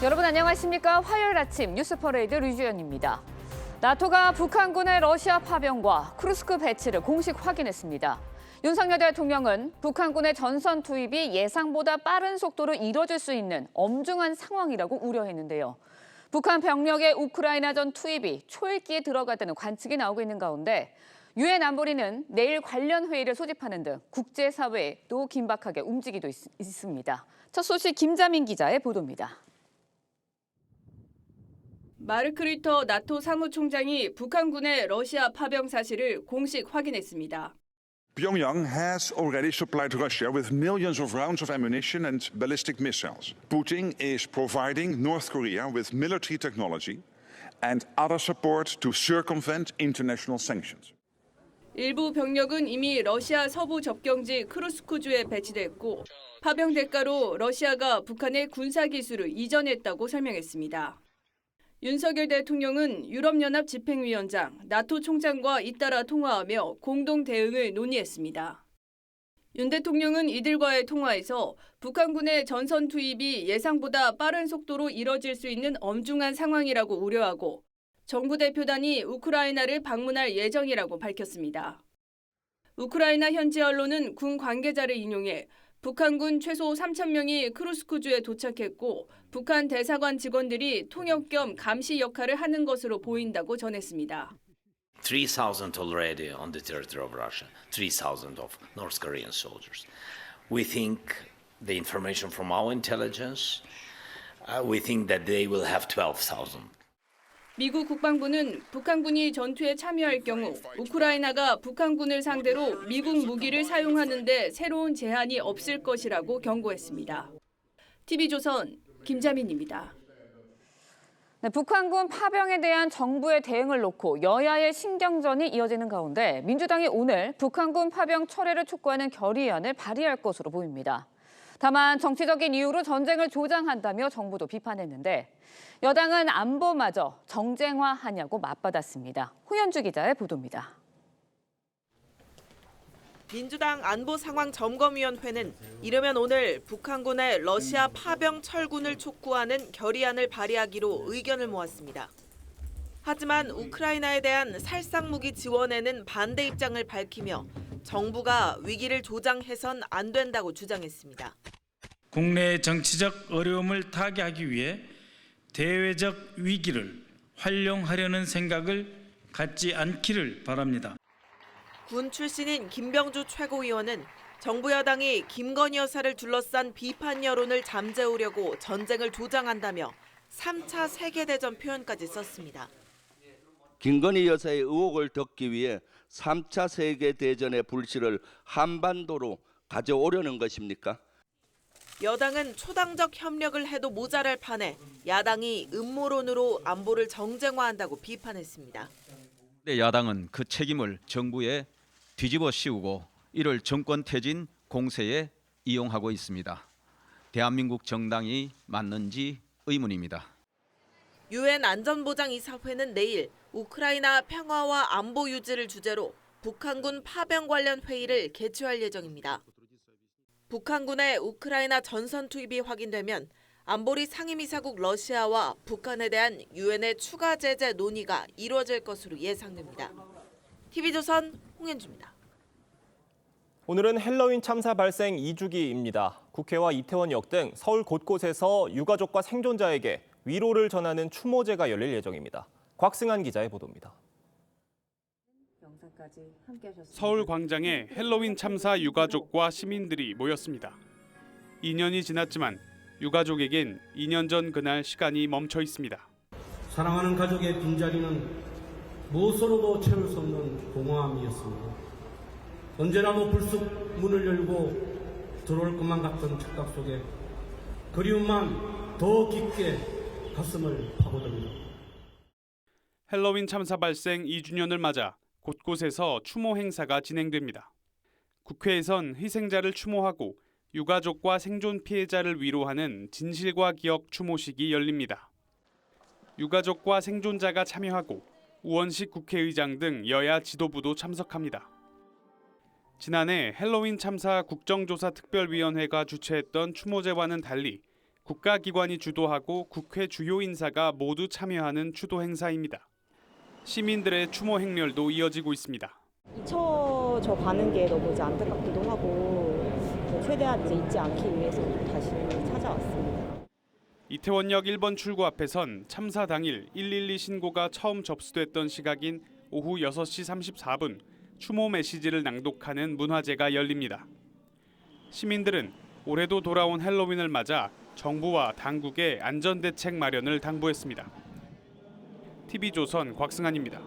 여러분 안녕하십니까? 화요일 아침 뉴스퍼레이드 류주연입니다. 나토가 북한군의 러시아 파병과 크루스크 배치를 공식 확인했습니다. 윤석열 대통령은 북한군의 전선 투입이 예상보다 빠른 속도로 이뤄질 수 있는 엄중한 상황이라고 우려했는데요. 북한 병력의 우크라이나전 투입이 초읽기에 들어갔다는 관측이 나오고 있는 가운데 유엔 안보리는 내일 관련 회의를 소집하는 등 국제사회에 또 긴박하게 움직이고 있습니다. 첫 소식 김자민 기자의 보도입니다. 마르크 류터 나토 사무총장이 북한군의 러시아 파병 사실을 공식 확인했습니다. Pyongyang has already supplied Russia with millions of rounds of ammunition and ballistic missiles. Putin is providing North Korea with military technology and other support to circumvent international sanctions. 일부 병력은 이미 러시아 서부 접경지 크루스크주에 배치됐고 파병 대가로 러시아가 북한의 군사 기술을 이전했다고 설명했습니다. 윤석열 대통령은 유럽연합 집행위원장, 나토 총장과 잇따라 통화하며 공동 대응을 논의했습니다. 윤 대통령은 이들과의 통화에서 북한군의 전선 투입이 예상보다 빠른 속도로 이뤄질 수 있는 엄중한 상황이라고 우려하고 정부 대표단이 우크라이나를 방문할 예정이라고 밝혔습니다. 우크라이나 현지 언론은 군 관계자를 인용해 북한군 최소 3,000명이 크루스크주에 도착했고 북한 대사관 직원들이 통역 겸 감시 역할을 하는 것으로 보인다고 전했습니다. 3,000 already on the territory of Russia, 3,000 of North Korean soldiers. We think the information from our intelligence, we think that they will have 12,000. 미국 국방부는 북한군이 전투에 참여할 경우 우크라이나가 북한군을 상대로 미국 무기를 사용하는 데 새로운 제한이 없을 것이라고 경고했습니다. TV조선 김자민입니다. 네, 북한군 파병에 대한 정부의 대응을 놓고 여야의 신경전이 이어지는 가운데 민주당이 오늘 북한군 파병 철회를 촉구하는 결의안을 발의할 것으로 보입니다. 다만 정치적인 이유로 전쟁을 조장한다며 정부도 비판했는데 여당은 안보마저 정쟁화하냐고 맞받았습니다. 홍현주 기자의 보도입니다. 민주당 안보상황점검위원회는 이르면 오늘 북한군의 러시아 파병 철군을 촉구하는 결의안을 발의하기로 의견을 모았습니다. 하지만 우크라이나에 대한 살상무기 지원에는 반대 입장을 밝히며 정부가 위기를 조장해선 안 된다고 주장했습니다. 국내 정치적 어려움을 타개하기 위해 대외적 위기를 활용하려는 생각을 갖지 않기를 바랍니다. 군 출신인 김병주 최고위원은 정부 여당이 김건희 여사를 둘러싼 비판 여론을 잠재우려고 전쟁을 조장한다며 3차 세계대전 표현까지 썼습니다. 김건희 여사의 의혹을 덮기 위해 3차 세계대전의 불씨를 한반도로 가져오려는 것입니까? 여당은 초당적 협력을 해도 모자랄 판에 야당이 음모론으로 안보를 정쟁화한다고 비판했습니다. 야당은 그 책임을 정부에 뒤집어 씌우고 이를 정권 퇴진 공세에 이용하고 있습니다. 대한민국 정당이 맞는지 의문입니다. 유엔 안전보장이사회는 내일 우크라이나 평화와 안보 유지를 주제로 북한군 파병 관련 회의를 개최할 예정입니다. 북한군의 우크라이나 전선 투입이 확인되면 안보리 상임이사국 러시아와 북한에 대한 유엔의 추가 제재 논의가 이루어질 것으로 예상됩니다. TV조선 홍현주입니다. 오늘은 헬로윈 참사 발생 2주기입니다. 국회와 이태원역 등 서울 곳곳에서 유가족과 생존자에게 위로를 전하는 추모제가 열릴 예정입니다. 곽승한 기자의 보도입니다. 서울 광장에 헬로윈 참사 유가족과 시민들이 모였습니다. 2년이 지났지만 유가족에겐 2년 전 그날 시간이 멈춰 있습니다. 사랑하는 가족의 빈자리는 무엇으로도 채울 수 없는 공허함이었습니다. 언제나 불쑥 문을 열고 들어올 것만 같던 착각 속에 그리움만 더 깊게 가슴을 파고듭니다. 헬로윈 참사 발생 2주년을 맞아 곳곳에서 추모 행사가 진행됩니다. 국회에선 희생자를 추모하고 유가족과 생존 피해자를 위로하는 진실과 기억 추모식이 열립니다. 유가족과 생존자가 참여하고 우원식 국회의장 등 여야 지도부도 참석합니다. 지난해 헬로윈 참사 국정조사 특별위원회가 주최했던 추모제와는 달리 국가기관이 주도하고 국회 주요 인사가 모두 참여하는 추도 행사입니다. 시민들의 추모 행렬도 이어지고 있습니다. 잊혀져 가는 게 너무 이제 안타깝기도 하고 최대한 이제 잊지 않기 위해서 좀 다시 찾아왔습니다. 이태원역 1번 출구 앞에선 참사 당일 112 신고가 처음 접수됐던 시각인 오후 6시 34분 추모 메시지를 낭독하는 문화제가 열립니다. 시민들은 올해도 돌아온 헬로윈을 맞아 정부와 당국의 안전대책 마련을 당부했습니다. TV조선 곽승환입니다.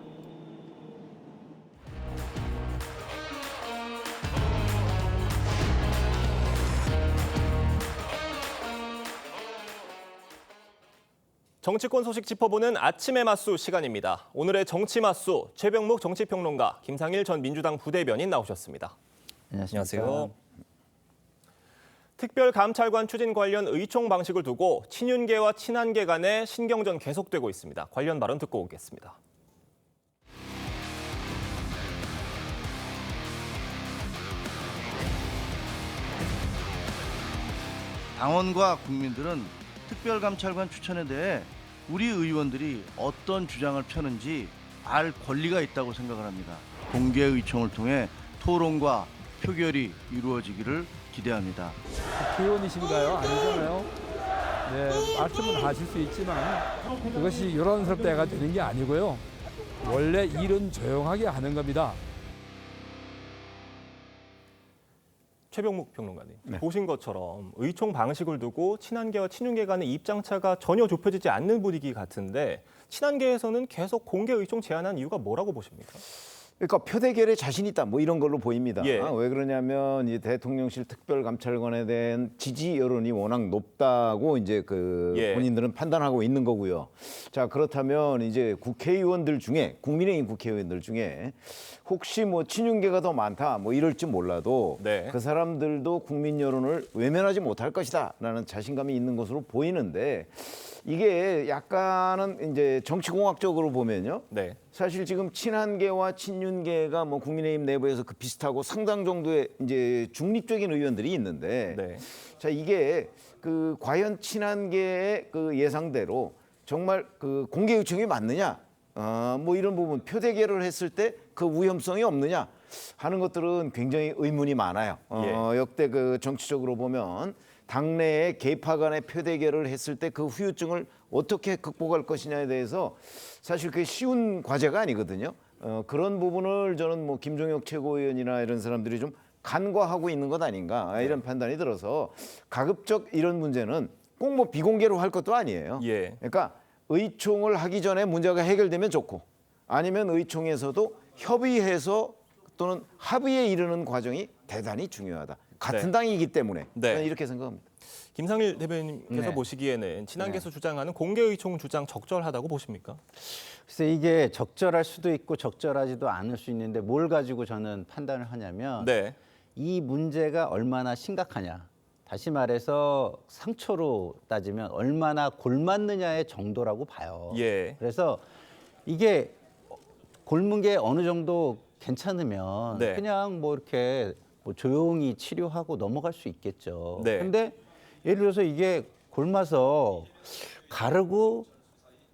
정치권 소식 짚어보는 아침의 맞수 시간입니다. 오늘의 정치 맞수 최병묵 정치평론가, 김상일 전 민주당 부대변인 나오셨습니다. 안녕하세요. 특별감찰관 추진 관련 의총 방식을 두고 친윤계와 친한계 간의 신경전 계속되고 있습니다. 관련 발언 듣고 오겠습니다. 당원과 국민들은 특별감찰관 추천에 대해 우리 의원들이 어떤 주장을 펴는지 알 권리가 있다고 생각을 합니다. 공개 의총을 통해 토론과 표결이 이루어지기를 기대합니다. 국회의원이신가요? 아니잖아요. 네, 말씀은 하실 수 있지만 그것이 여론스럽다가 되는 게 아니고요. 원래 일은 조용하게 하는 겁니다. 최병묵 평론가님, 네. 보신 것처럼 의총 방식을 두고 친한계와 친윤계 간의 입장차가 전혀 좁혀지지 않는 분위기 같은데 친한계에서는 계속 공개 의총 제안한 이유가 뭐라고 보십니까? 그러니까 표대결에 자신 있다 뭐 이런 걸로 보입니다. 예. 왜 그러냐면 이 대통령실 특별감찰관에 대한 지지 여론이 워낙 높다고 이제 예. 본인들은 판단하고 있는 거고요. 자, 그렇다면 이제 국회의원들 중에 국민의힘 국회의원들 중에 혹시 뭐 친윤계가 더 많다 뭐 이럴지 몰라도 네. 그 사람들도 국민 여론을 외면하지 못할 것이다라는 자신감이 있는 것으로 보이는데 이게 약간은 이제 정치공학적으로 보면요. 네. 사실 지금 친한계와 친윤계가 뭐 국민의힘 내부에서 그 비슷하고 상당 정도의 이제 중립적인 의원들이 있는데 네. 자, 이게 그 과연 친한계의 그 예상대로 정말 그 공개 요청이 맞느냐? 뭐 이런 부분 표대결을 했을 때 그 위험성이 없느냐 하는 것들은 굉장히 의문이 많아요. 역대 그 정치적으로 보면 당내에 계파 간의 표대결을 했을 때 그 후유증을 어떻게 극복할 것이냐에 대해서 사실 그게 쉬운 과제가 아니거든요. 그런 부분을 저는 뭐 김종혁 최고위원이나 이런 사람들이 좀 간과하고 있는 것 아닌가 이런 판단이 들어서 가급적 이런 문제는 꼭 뭐 비공개로 할 것도 아니에요. 예. 그러니까 의총을 하기 전에 문제가 해결되면 좋고 아니면 의총에서도 협의해서 또는 합의에 이르는 과정이 대단히 중요하다. 같은 네. 당이기 때문에 네. 저는 이렇게 생각합니다. 김상일 대변인께서 네. 보시기에는 친한계에서 주장하는 공개 의총 주장 적절하다고 보십니까? 글쎄 이게 적절할 수도 있고 적절하지도 않을 수 있는데 뭘 가지고 저는 판단을 하냐면 네. 이 문제가 얼마나 심각하냐. 다시 말해서 상처로 따지면 얼마나 골맞느냐의 정도라고 봐요. 예. 그래서 이게 골문 게 어느 정도 괜찮으면 네. 그냥 뭐 이렇게 뭐 조용히 치료하고 넘어갈 수 있겠죠. 네. 근데 예를 들어서 이게 골마서 가르고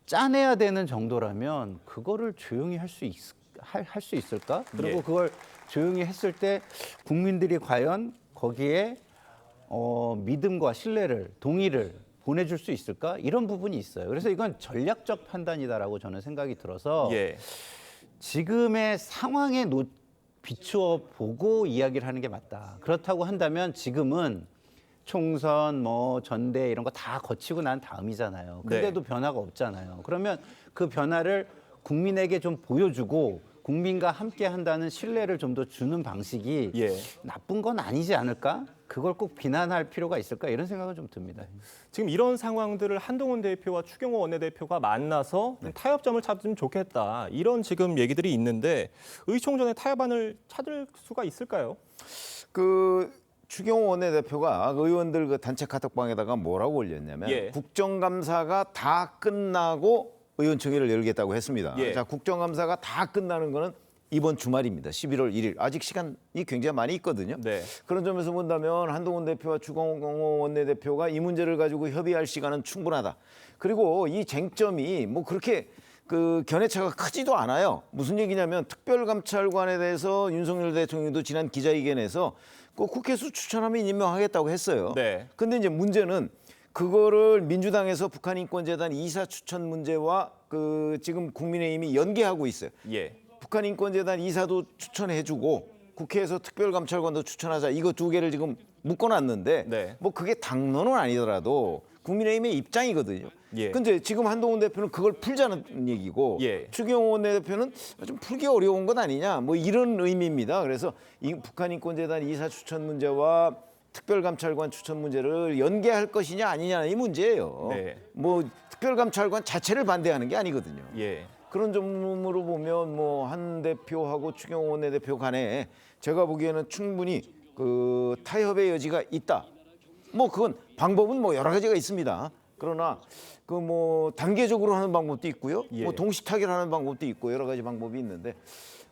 짜내야 되는 정도라면 그거를 조용히 할 수 있을까? 그리고 예. 그걸 조용히 했을 때 국민들이 과연 거기에 믿음과 신뢰를, 동의를 보내줄 수 있을까? 이런 부분이 있어요. 그래서 이건 전략적 판단이다라고 저는 생각이 들어서 예. 지금의 상황에 비추어 보고 이야기를 하는 게 맞다. 그렇다고 한다면 지금은 총선, 뭐 전대 이런 거 다 거치고 난 다음이잖아요. 근데도 변화가 없잖아요. 그러면 그 변화를 국민에게 좀 보여주고 국민과 함께 한다는 신뢰를 좀 더 주는 방식이 예. 나쁜 건 아니지 않을까? 그걸 꼭 비난할 필요가 있을까? 이런 생각은 좀 듭니다. 지금 이런 상황들을 한동훈 대표와 추경호 원내대표가 만나서 좀 타협점을 찾으면 좋겠다. 이런 지금 얘기들이 있는데 의총 전에 타협안을 찾을 수가 있을까요? 그 추경호 원내대표가 의원들 그 단체 카톡방에다가 뭐라고 올렸냐면 예. 국정감사가 다 끝나고 의원총회를 열겠다고 했습니다. 예. 자, 국정감사가 다 끝나는 거는 이번 주말입니다. 11월 1일. 아직 시간이 굉장히 많이 있거든요. 네. 그런 점에서 본다면 한동훈 대표와 주공호 원내대표가 이 문제를 가지고 협의할 시간은 충분하다. 그리고 이 쟁점이 뭐 그렇게 그 견해차가 크지도 않아요. 무슨 얘기냐면 특별감찰관에 대해서 윤석열 대통령도 지난 기자회견에서 그 국회에서 추천하면 임명하겠다고 했어요. 네. 근데 이제 문제는 그거를 민주당에서 북한인권재단 이사 추천 문제와 그 지금 국민의힘이 연계하고 있어요. 예. 북한인권재단 이사도 추천해주고 국회에서 특별감찰관도 추천하자, 이거 두 개를 지금 묶어놨는데 네. 뭐 그게 당론은 아니더라도 국민의힘의 입장이거든요. 예. 근데 지금 한동훈 대표는 그걸 풀자는 얘기고 예. 추경호 원내대표는 좀 풀기 어려운 건 아니냐, 뭐 이런 의미입니다. 그래서 이 북한인권재단 이사 추천 문제와 특별감찰관 추천 문제를 연계할 것이냐 아니냐 이 문제예요. 네. 뭐 특별감찰관 자체를 반대하는 게 아니거든요. 예. 그런 점으로 보면 뭐 한 대표하고 추경호 원내대표 간에 제가 보기에는 충분히 그 타협의 여지가 있다. 뭐 그건 방법은 뭐 여러 가지가 있습니다. 그러나 그 뭐 단계적으로 하는 방법도 있고요. 예. 뭐 동시타결하는 방법도 있고 여러 가지 방법이 있는데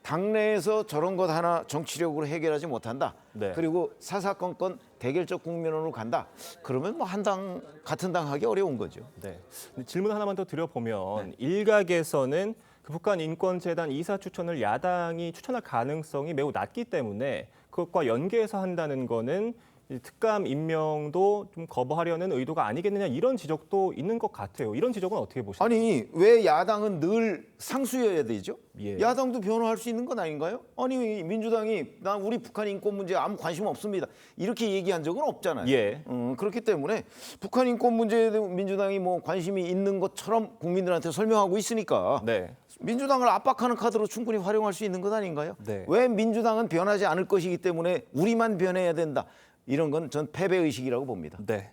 당내에서 저런 것 하나 정치력으로 해결하지 못한다. 네. 그리고 사사건건 대결적 국면으로 간다. 그러면 뭐 한 당 같은 당 하기 어려운 거죠. 네. 근데 질문 하나만 더 드려보면 일각에서는 그 북한인권재단 이사 추천을 야당이 추천할 가능성이 매우 낮기 때문에 그것과 연계해서 한다는 거는 이 특감 임명도 좀 거부하려는 의도가 아니겠느냐, 이런 지적도 있는 것 같아요. 이런 지적은 어떻게 보십니까? 아니 왜 야당은 늘 상수여야 되죠? 예. 야당도 변호할 수 있는 건 아닌가요? 아니 민주당이 난 우리 북한 인권 문제에 아무 관심 없습니다 이렇게 얘기한 적은 없잖아요. 예. 그렇기 때문에 북한 인권 문제에 민주당이 뭐 관심이 있는 것처럼 국민들한테 설명하고 있으니까 네. 민주당을 압박하는 카드로 충분히 활용할 수 있는 것 아닌가요? 네. 왜 민주당은 변하지 않을 것이기 때문에 우리만 변해야 된다. 이런 건 전 패배 의식이라고 봅니다. 네.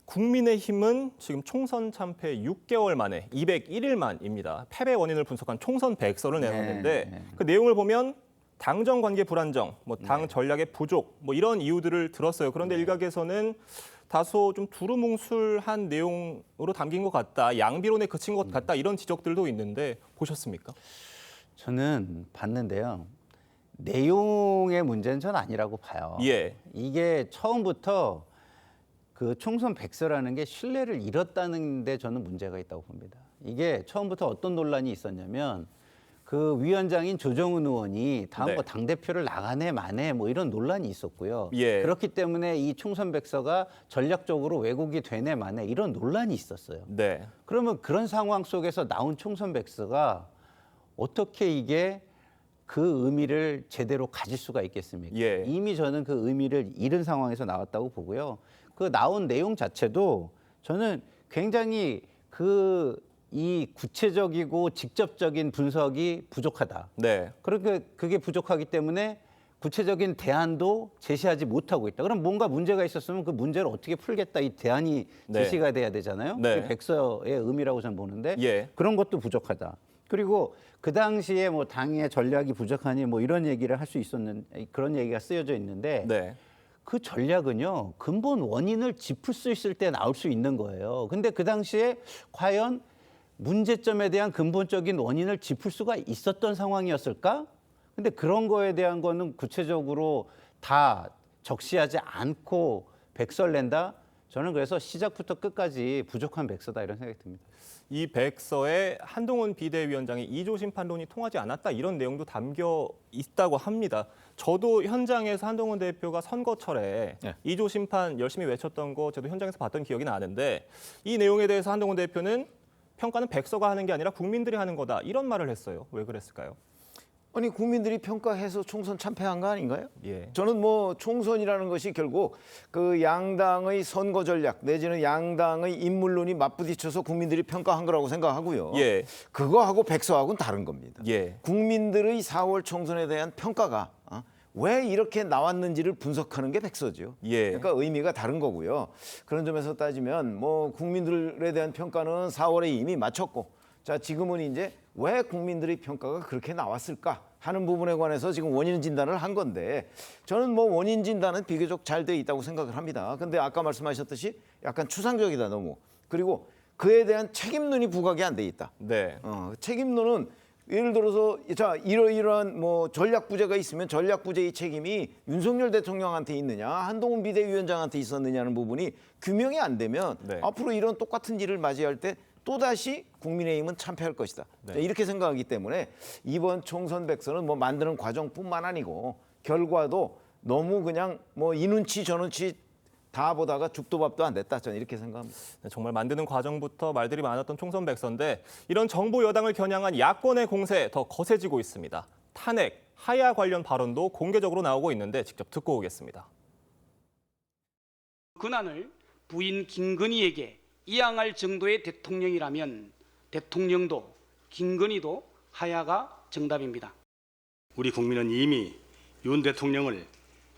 국민의힘은 지금 총선 참패 6개월 만에 201일 만입니다. 패배 원인을 분석한 총선 백서를 내놨는데 그 내용을 보면 당정 관계 불안정, 뭐 당 전략의 부족, 뭐 이런 이유들을 들었어요. 그런데 일각에서는 다소 좀 두루뭉술한 내용으로 담긴 것 같다, 양비론에 그친 것 같다, 이런 지적들도 있는데 보셨습니까? 저는 봤는데요. 내용의 문제는 전 아니라고 봐요. 예. 이게 처음부터 그 총선 백서라는 게 신뢰를 잃었다는 데 저는 문제가 있다고 봅니다. 이게 처음부터 어떤 논란이 있었냐면 그 위원장인 조정훈 의원이 다음 거 당대표를 나가네 마네 뭐 이런 논란이 있었고요. 예. 그렇기 때문에 이 총선 백서가 전략적으로 왜곡이 되네 마네 이런 논란이 있었어요. 네. 그러면 그런 상황 속에서 나온 총선 백서가 어떻게 이게 그 의미를 제대로 가질 수가 있겠습니까? 예. 이미 저는 그 의미를 잃은 상황에서 나왔다고 보고요. 그 나온 내용 자체도 저는 굉장히 이 구체적이고 직접적인 분석이 부족하다. 네. 그렇게 그게 부족하기 때문에 구체적인 대안도 제시하지 못하고 있다. 그럼 뭔가 문제가 있었으면 그 문제를 어떻게 풀겠다, 이 대안이 네. 제시가 돼야 되잖아요. 네. 그게 백서의 의미라고 저는 보는데 예. 그런 것도 부족하다. 그리고 그 당시에 뭐 당의 전략이 부족하니 뭐 이런 얘기를 할 수 있었는, 그런 얘기가 쓰여져 있는데 네. 그 전략은요 근본 원인을 짚을 수 있을 때 나올 수 있는 거예요. 근데 그 당시에 과연 문제점에 대한 근본적인 원인을 짚을 수가 있었던 상황이었을까? 근데 그런 거에 대한 거는 구체적으로 다 적시하지 않고 백서를 낸다? 저는 그래서 시작부터 끝까지 부족한 백서다 이런 생각이 듭니다. 이 백서에 한동훈 비대위원장의 이조 심판론이 통하지 않았다, 이런 내용도 담겨 있다고 합니다. 저도 현장에서 한동훈 대표가 선거철에 이조 심판 열심히 외쳤던 거 저도 현장에서 봤던 기억이 나는데 이 내용에 대해서 한동훈 대표는 평가는 백서가 하는 게 아니라 국민들이 하는 거다, 이런 말을 했어요. 왜 그랬을까요? 아니 국민들이 평가해서 총선 참패한 거 아닌가요? 예. 저는 뭐 총선이라는 것이 결국 그 양당의 선거 전략 내지는 양당의 인물론이 맞부딪혀서 국민들이 평가한 거라고 생각하고요. 예. 그거하고 백서하고는 다른 겁니다. 예. 국민들의 4월 총선에 대한 평가가 왜 이렇게 나왔는지를 분석하는 게 백서죠. 예. 그러니까 의미가 다른 거고요. 그런 점에서 따지면 뭐 국민들에 대한 평가는 4월에 이미 마쳤고, 자 지금은 이제 왜 국민들의 평가가 그렇게 나왔을까 하는 부분에 관해서 지금 원인 진단을 한 건데, 저는 뭐 원인 진단은 비교적 잘 돼 있다고 생각을 합니다. 근데 아까 말씀하셨듯이 약간 추상적이다 너무. 그리고 그에 대한 책임론이 부각이 안 돼 있다. 네. 책임론은 예를 들어서 자 이러이러한 뭐 전략 부재가 있으면 전략 부재의 책임이 윤석열 대통령한테 있느냐 한동훈 비대위원장한테 있었느냐는 부분이 규명이 안 되면 네. 앞으로 이런 똑같은 일을 맞이할 때 또다시 국민의힘은 참패할 것이다. 네. 자, 이렇게 생각하기 때문에 이번 총선 백서는 뭐 만드는 과정뿐만 아니고 결과도 너무 그냥 뭐 이 눈치 저 눈치 다 보다가 죽도 밥도 안 됐다. 저는 이렇게 생각합니다. 네, 정말 만드는 과정부터 말들이 많았던 총선 백서인데 이런 정부 여당을 겨냥한 야권의 공세 더 거세지고 있습니다. 탄핵, 하야 관련 발언도 공개적으로 나오고 있는데 직접 듣고 오겠습니다. 권한을 부인 김건희에게 이양할 정도의 대통령이라면 대통령도 김건희도 하야가 정답입니다. 우리 국민은 이미 윤 대통령을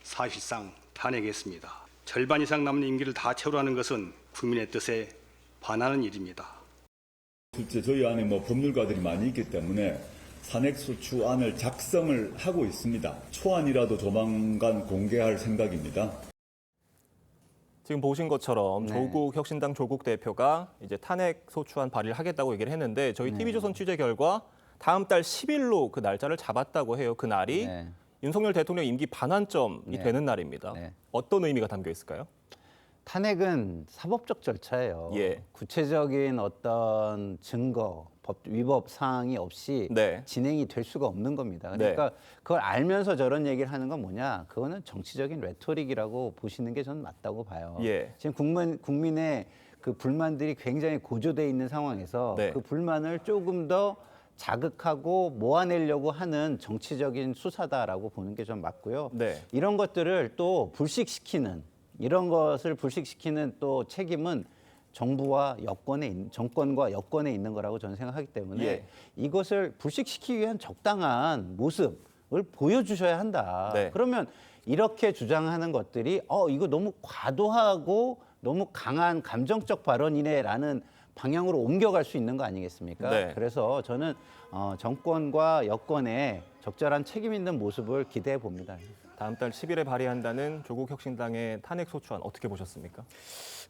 사실상 탄핵했습니다. 절반 이상 남은 임기를 다 채우라는 것은 국민의 뜻에 반하는 일입니다. 실제 저희 안에 법률가들이 많이 있기 때문에 탄핵소추안을 작성을 하고 있습니다. 초안이라도 조만간 공개할 생각입니다. 지금 보신 것처럼 네. 조국 혁신당 조국 대표가 이제 탄핵 소추안 발의를 하겠다고 얘기를 했는데 저희 TV조선 취재 결과 다음 달 10일로 그 날짜를 잡았다고 해요. 그 날이 네. 윤석열 대통령 임기 반환점이 네. 되는 날입니다. 네. 어떤 의미가 담겨 있을까요? 탄핵은 사법적 절차예요. 예. 구체적인 어떤 증거, 위법 사항이 없이 네. 진행이 될 수가 없는 겁니다. 그러니까 그걸 알면서 저런 얘기를 하는 건 뭐냐? 그거는 정치적인 레토릭이라고 보시는 게 저는 맞다고 봐요. 예. 지금 국민의 그 불만들이 굉장히 고조돼 있는 상황에서 네. 그 불만을 조금 더 자극하고 모아내려고 하는 정치적인 수사다라고 보는 게 좀 맞고요. 네. 이런 것들을 또 이런 것을 불식시키는 또 책임은 정권과 여권에 있는 거라고 저는 생각하기 때문에 예. 이것을 불식시키기 위한 적당한 모습을 보여주셔야 한다. 네. 그러면 이렇게 주장하는 것들이 이거 너무 과도하고 너무 강한 감정적 발언이네라는 방향으로 옮겨갈 수 있는 거 아니겠습니까? 네. 그래서 저는 정권과 여권의 적절한 책임 있는 모습을 기대해 봅니다. 다음 달 10일에 발의한다는 조국 혁신당의 탄핵 소추안 어떻게 보셨습니까?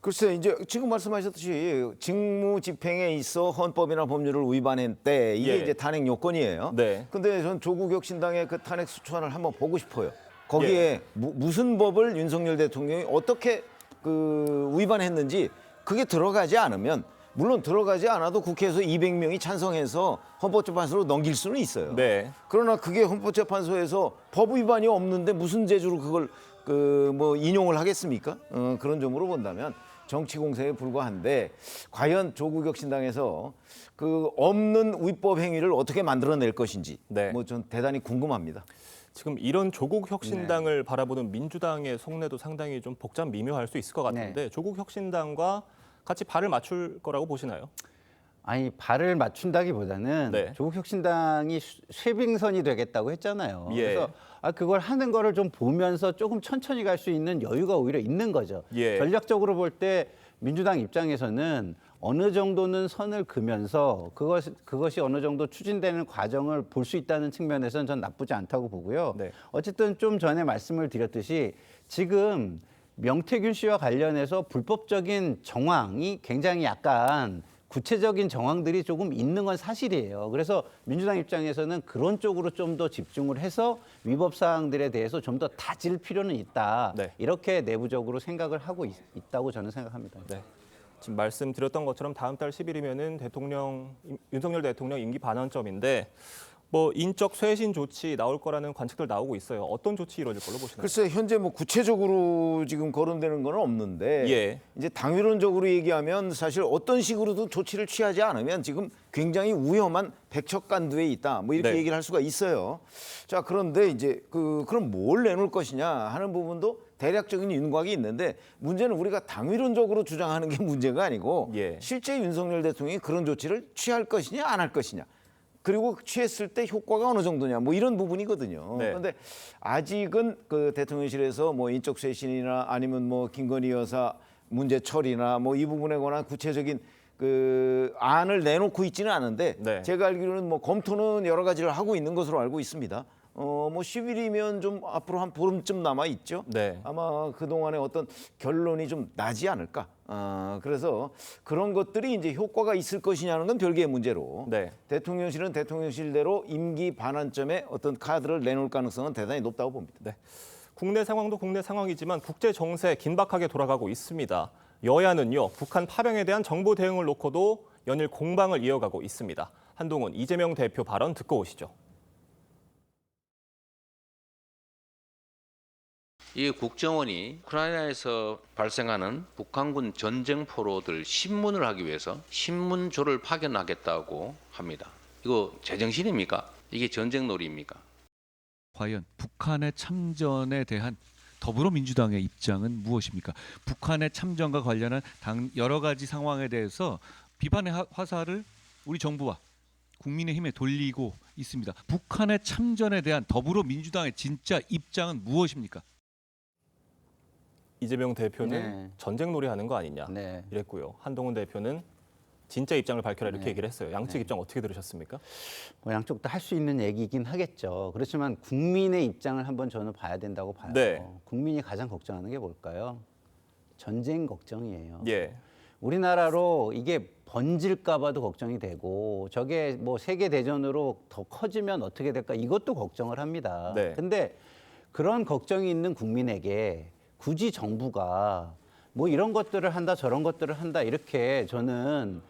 글쎄 이제 지금 말씀하셨듯이 직무 집행에 있어 헌법이나 법률을 위반했대 이게 예. 이제 탄핵 요건이에요. 네. 근데 전 조국 혁신당의 그 탄핵 소추안을 한번 보고 싶어요. 거기에 예. 무슨 법을 윤석열 대통령이 어떻게 그 위반했는지 그게 들어가지 않으면 물론 들어가지 않아도 국회에서 200명이 찬성해서 헌법재판소로 넘길 수는 있어요. 네. 그러나 그게 헌법재판소에서 법 위반이 없는데 무슨 재주로 그걸 인용을 하겠습니까? 그런 점으로 본다면 정치 공세에 불과한데 과연 조국 혁신당에서 그 없는 위법 행위를 어떻게 만들어낼 것인지 네. 전 대단히 궁금합니다. 지금 이런 조국 혁신당을 바라보는 민주당의 속내도 상당히 좀 복잡 미묘할 수 있을 것 같은데 조국 혁신당과 같이 발을 맞출 거라고 보시나요? 아니 발을 맞춘다기보다는 네. 조국 혁신당이 쇄빙선이 되겠다고 했잖아요. 예. 그래서 그걸 하는 거를 좀 보면서 조금 천천히 갈 수 있는 여유가 오히려 있는 거죠. 예. 전략적으로 볼 때 민주당 입장에서는 어느 정도는 선을 그면서 그것이 어느 정도 추진되는 과정을 볼 수 있다는 측면에서는 전 나쁘지 않다고 보고요. 네. 어쨌든 좀 전에 말씀을 드렸듯이 지금 명태균 씨와 관련해서 불법적인 정황이 굉장히 약간 구체적인 정황들이 조금 있는 건 사실이에요. 그래서 민주당 입장에서는 그런 쪽으로 좀 더 집중을 해서 위법 사항들에 대해서 좀 더 다질 필요는 있다. 네. 이렇게 내부적으로 생각을 하고 있다고 저는 생각합니다. 네. 지금 말씀드렸던 것처럼 다음 달 10일이면은 윤석열 대통령 임기 반환점인데 인적 쇄신 조치 나올 거라는 관측들 나오고 있어요. 어떤 조치 이루어질 걸로 보시나요? 글쎄 현재 구체적으로 지금 거론되는 건 없는데 예. 이제 당위론적으로 얘기하면 사실 어떤 식으로도 조치를 취하지 않으면 지금 굉장히 위험한 백척간두에 있다. 이렇게 네. 얘기를 할 수가 있어요. 자 그런데 이제 그럼 뭘 내놓을 것이냐 하는 부분도 대략적인 윤곽이 있는데 문제는 우리가 당위론적으로 주장하는 게 문제가 아니고 예. 실제 윤석열 대통령이 그런 조치를 취할 것이냐 안 할 것이냐. 그리고 취했을 때 효과가 어느 정도냐 이런 부분이거든요. 네. 그런데 아직은 그 대통령실에서 인적 쇄신이나 아니면 김건희 여사 문제 처리나 이 부분에 관한 구체적인 그 안을 내놓고 있지는 않은데 네. 제가 알기로는 검토는 여러 가지를 하고 있는 것으로 알고 있습니다. 10일이면 좀 앞으로 한 보름쯤 남아 있죠. 네. 아마 그 동안에 어떤 결론이 좀 나지 않을까 그래서 그런 것들이 이제 효과가 있을 것이냐는 건 별개의 문제로 대통령실은 대통령실대로 임기 반환점에 어떤 카드를 내놓을 가능성은 대단히 높다고 봅니다. 네. 국내 상황도 국내 상황이지만 국제 정세 긴박하게 돌아가고 있습니다. 여야는요, 북한 파병에 대한 정부 대응을 놓고도 연일 공방을 이어가고 있습니다. 한동훈, 이재명 대표 발언 듣고 오시죠. 이 국정원이 우크라이나에서 발생하는 북한군 전쟁포로들 신문을 하기 위해서 신문조를 파견하겠다고 합니다. 이거 제정신입니까? 이게 전쟁놀이입니까? 과연 북한의 참전에 대한 더불어민주당의 입장은 무엇입니까? 북한의 참전과 관련한 여러 가지 상황에 대해서 비판의 화살을 우리 정부와 국민의힘에 돌리고 있습니다. 북한의 참전에 대한 더불어민주당의 진짜 입장은 무엇입니까? 이재명 대표는 전쟁놀이 하는 거 아니냐 이랬고요. 한동훈 대표는 진짜 입장을 밝혀라 이렇게 얘기를 했어요. 양측 입장 어떻게 들으셨습니까? 뭐 양쪽 다 할 수 있는 얘기이긴 하겠죠. 그렇지만 국민의 입장을 한번 저는 봐야 된다고 봐요. 국민이 가장 걱정하는 게 뭘까요? 전쟁 걱정이에요. 우리나라로 이게 번질까 봐도 걱정이 되고 저게 뭐 세계 대전으로 더 커지면 어떻게 될까 이것도 걱정을 합니다. 근데 그런 걱정이 있는 국민에게 굳이 정부가 뭐 이런 것들을 한다 저런 것들을 한다 이렇게 저는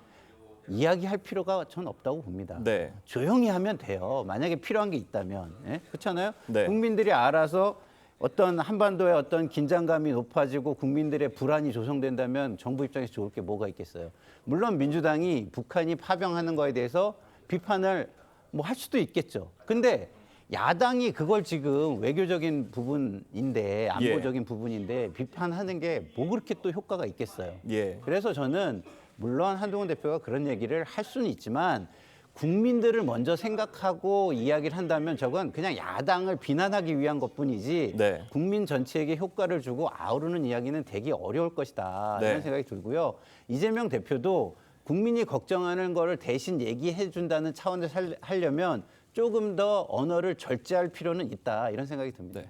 이야기할 필요가 전 없다고 봅니다. 조용히 하면 돼요. 만약에 필요한 게 있다면. 그렇잖아요? 국민들이 알아서 어떤 한반도의 어떤 긴장감이 높아지고 국민들의 불안이 조성된다면 정부 입장에서 좋을 게 뭐가 있겠어요. 물론 민주당이 북한이 파병하는 거에 대해서 비판을 뭐 할 수도 있겠죠. 근데 야당이 그걸 지금 외교적인 부분인데 안보적인 부분인데 비판하는 게 뭐 그렇게 또 효과가 있겠어요. 그래서 저는 물론 한동훈 대표가 그런 얘기를 할 수는 있지만 국민들을 먼저 생각하고 이야기를 한다면 저건 그냥 야당을 비난하기 위한 것뿐이지 국민 전체에게 효과를 주고 아우르는 이야기는 되게 어려울 것이다 이런 생각이 들고요. 이재명 대표도 국민이 걱정하는 거를 대신 얘기해 준다는 차원에서 하려면 조금 더 언어를 절제할 필요는 있다 이런 생각이 듭니다.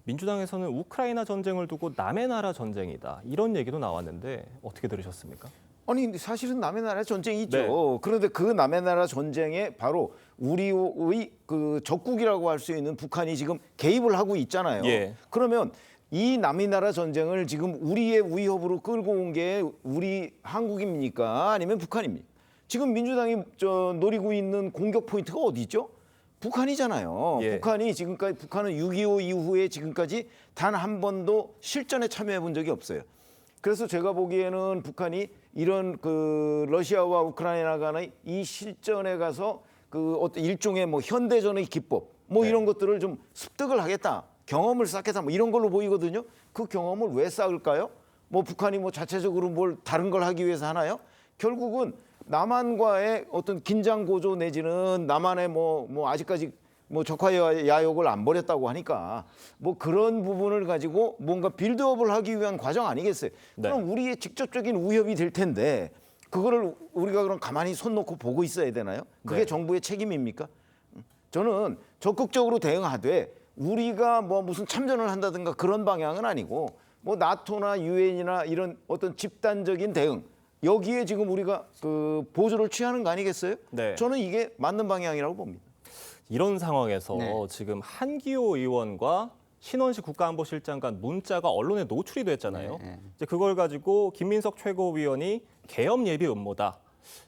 민주당에서는 우크라이나 전쟁을 두고 남의 나라 전쟁이다 이런 얘기도 나왔는데 어떻게 들으셨습니까? 아니 사실은 남의 나라 전쟁이 있죠. 그런데 그 남의 나라 전쟁에 바로 우리의 그 적국이라고 할 수 있는 북한이 지금 개입을 하고 있잖아요. 그러면 이 남의 나라 전쟁을 지금 우리의 위협으로 끌고 온 게 우리 한국입니까? 아니면 북한입니까? 지금 민주당이 노리고 있는 공격 포인트가 어디 있죠? 북한이잖아요. 북한은 6.25 이후에 지금까지 단 한 번도 실전에 참여해 본 적이 없어요. 그래서 제가 보기에는 북한이 이런 그 러시아와 우크라이나 간의 이 실전에 가서 그 어떤 일종의 뭐 현대전의 기법 뭐 이런 것들을 좀 습득을 하겠다. 경험을 쌓겠다. 뭐 이런 걸로 보이거든요. 그 경험을 왜 쌓을까요? 뭐 북한이 뭐 자체적으로 뭘 다른 걸 하기 위해서 하나요? 결국은 남한과의 어떤 긴장 고조 내지는 남한의 뭐 아직까지 뭐 적화야욕을 안 버렸다고 하니까 뭐 그런 부분을 가지고 뭔가 빌드업을 하기 위한 과정 아니겠어요? 그럼 우리의 직접적인 위협이 될 텐데 그거를 우리가 그럼 가만히 손 놓고 보고 있어야 되나요? 그게 정부의 책임입니까? 저는 적극적으로 대응하되 우리가 뭐 무슨 참전을 한다든가 그런 방향은 아니고 뭐 나토나 유엔이나 이런 어떤 집단적인 대응 여기에 지금 우리가 그 보조를 취하는 거 아니겠어요? 저는 이게 맞는 방향이라고 봅니다. 이런 상황에서 지금 한기호 의원과 신원식 국가안보실장 간 문자가 언론에 노출이 됐잖아요. 이제 그걸 가지고 김민석 최고위원이 계엄 예비 음모다.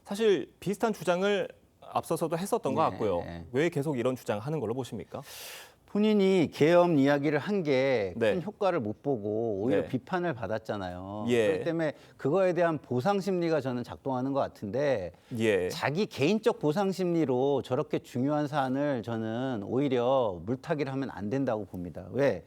사실 비슷한 주장을 앞서서도 했었던 것 같고요. 왜 계속 이런 주장하는 걸로 보십니까? 본인이 계엄 이야기를 한 게 큰 효과를 못 보고 오히려 비판을 받았잖아요. 그렇기 때문에 그거에 대한 보상 심리가 저는 작동하는 것 같은데 자기 개인적 보상 심리로 저렇게 중요한 사안을 저는 오히려 물타기를 하면 안 된다고 봅니다. 왜?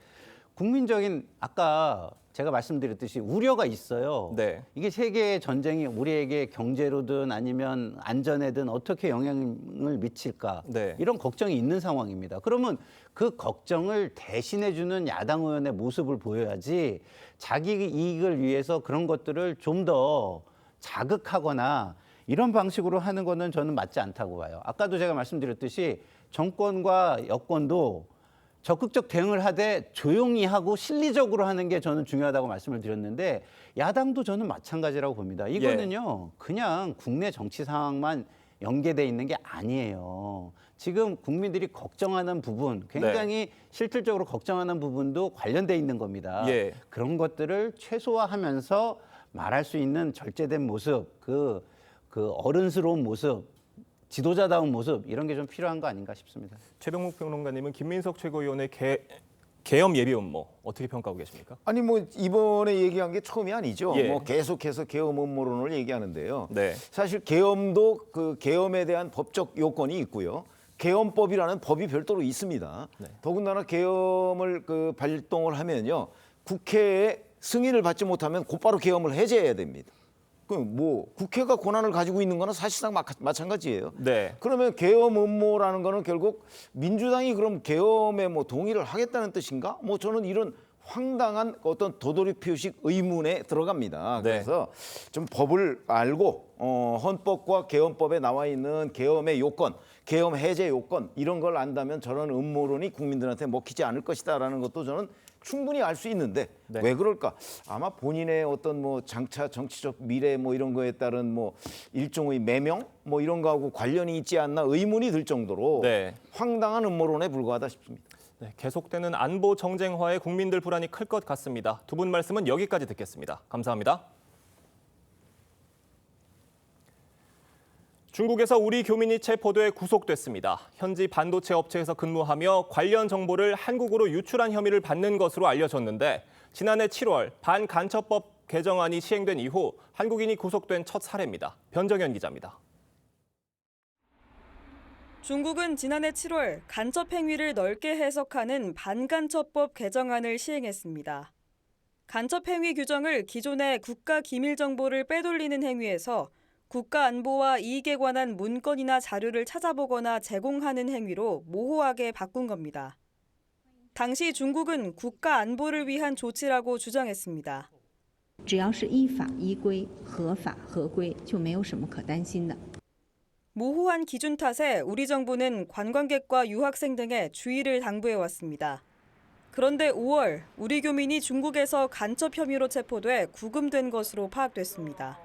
국민적인 아까 제가 말씀드렸듯이 우려가 있어요. 이게 세계의 전쟁이 우리에게 경제로든 아니면 안전에든 어떻게 영향을 미칠까 이런 걱정이 있는 상황입니다. 그러면 그 걱정을 대신해주는 야당 의원의 모습을 보여야지 자기 이익을 위해서 그런 것들을 좀 더 자극하거나 이런 방식으로 하는 거는 저는 맞지 않다고 봐요. 아까도 제가 말씀드렸듯이 정권과 여권도 적극적 대응을 하되 조용히 하고 실리적으로 하는 게 저는 중요하다고 말씀을 드렸는데 야당도 저는 마찬가지라고 봅니다. 이거는요, 그냥 국내 정치 상황만 연계돼 있는 게 아니에요. 지금 국민들이 걱정하는 부분, 굉장히 실질적으로 걱정하는 부분도 관련돼 있는 겁니다. 그런 것들을 최소화하면서 말할 수 있는 절제된 모습, 그 어른스러운 모습, 지도자다운 모습, 이런 게 좀 필요한 거 아닌가 싶습니다. 최병묵 평론가님은 김민석 최고위원의 계엄 예비 음모 어떻게 평가하고 계십니까? 아니 뭐 이번에 얘기한 게 처음이 아니죠. 예. 뭐 계속해서 계엄 음모론을 얘기하는데요. 네. 사실 계엄도 그 계엄에 대한 법적 요건이 있고요. 계엄법이라는 법이 별도로 있습니다. 더군다나 계엄을 발동을 하면요, 국회의 승인을 받지 못하면 곧바로 계엄을 해제해야 됩니다. 뭐 국회가 권한을 가지고 있는 거는 사실상 마찬가지예요. 네. 그러면 계엄 음모라는 거는 결국 민주당이 그럼 계엄에 뭐 동의를 하겠다는 뜻인가? 뭐 저는 이런 황당한 어떤 도돌이 표식 의문에 들어갑니다. 그래서 좀 법을 알고 헌법과 계엄법에 나와 있는 계엄의 요건, 계엄 해제 요건 이런 걸 안다면 저런 음모론이 국민들한테 먹히지 않을 것이다라는 것도 저는 충분히 알 수 있는데 왜 그럴까? 아마 본인의 어떤 뭐 장차 정치적 미래 뭐 이런 거에 따른 뭐 일종의 매명 뭐 이런 거하고 관련이 있지 않나 의문이 들 정도로 황당한 음모론에 불과하다 싶습니다. 네, 계속되는 안보 정쟁화에 국민들 불안이 클 것 같습니다. 두 분 말씀은 여기까지 듣겠습니다. 감사합니다. 중국에서 우리 교민이 체포돼 구속됐습니다. 현지 반도체 업체에서 근무하며 관련 정보를 한국으로 유출한 혐의를 받는 것으로 알려졌는데 지난해 7월 반간첩법 개정안이 시행된 이후 한국인이 구속된 첫 사례입니다. 변정현 기자입니다. 중국은 지난해 7월 간첩 행위를 넓게 해석하는 반간첩법 개정안을 시행했습니다. 간첩 행위 규정을 기존의 국가 기밀 정보를 빼돌리는 행위에서 국가 안보와 이익에 관한 문건이나 자료를 찾아보거나 제공하는 행위로 모호하게 바꾼 겁니다. 당시 중국은 국가 안보를 위한 조치라고 주장했습니다. 只要是依法依规、合法合规，就没有什么可担心的。 모호한 기준 탓에 우리 정부는 관광객과 유학생 등에 주의를 당부해왔습니다. 그런데 5월 우리 교민이 중국에서 간첩 혐의로 체포돼 구금된 것으로 파악됐습니다.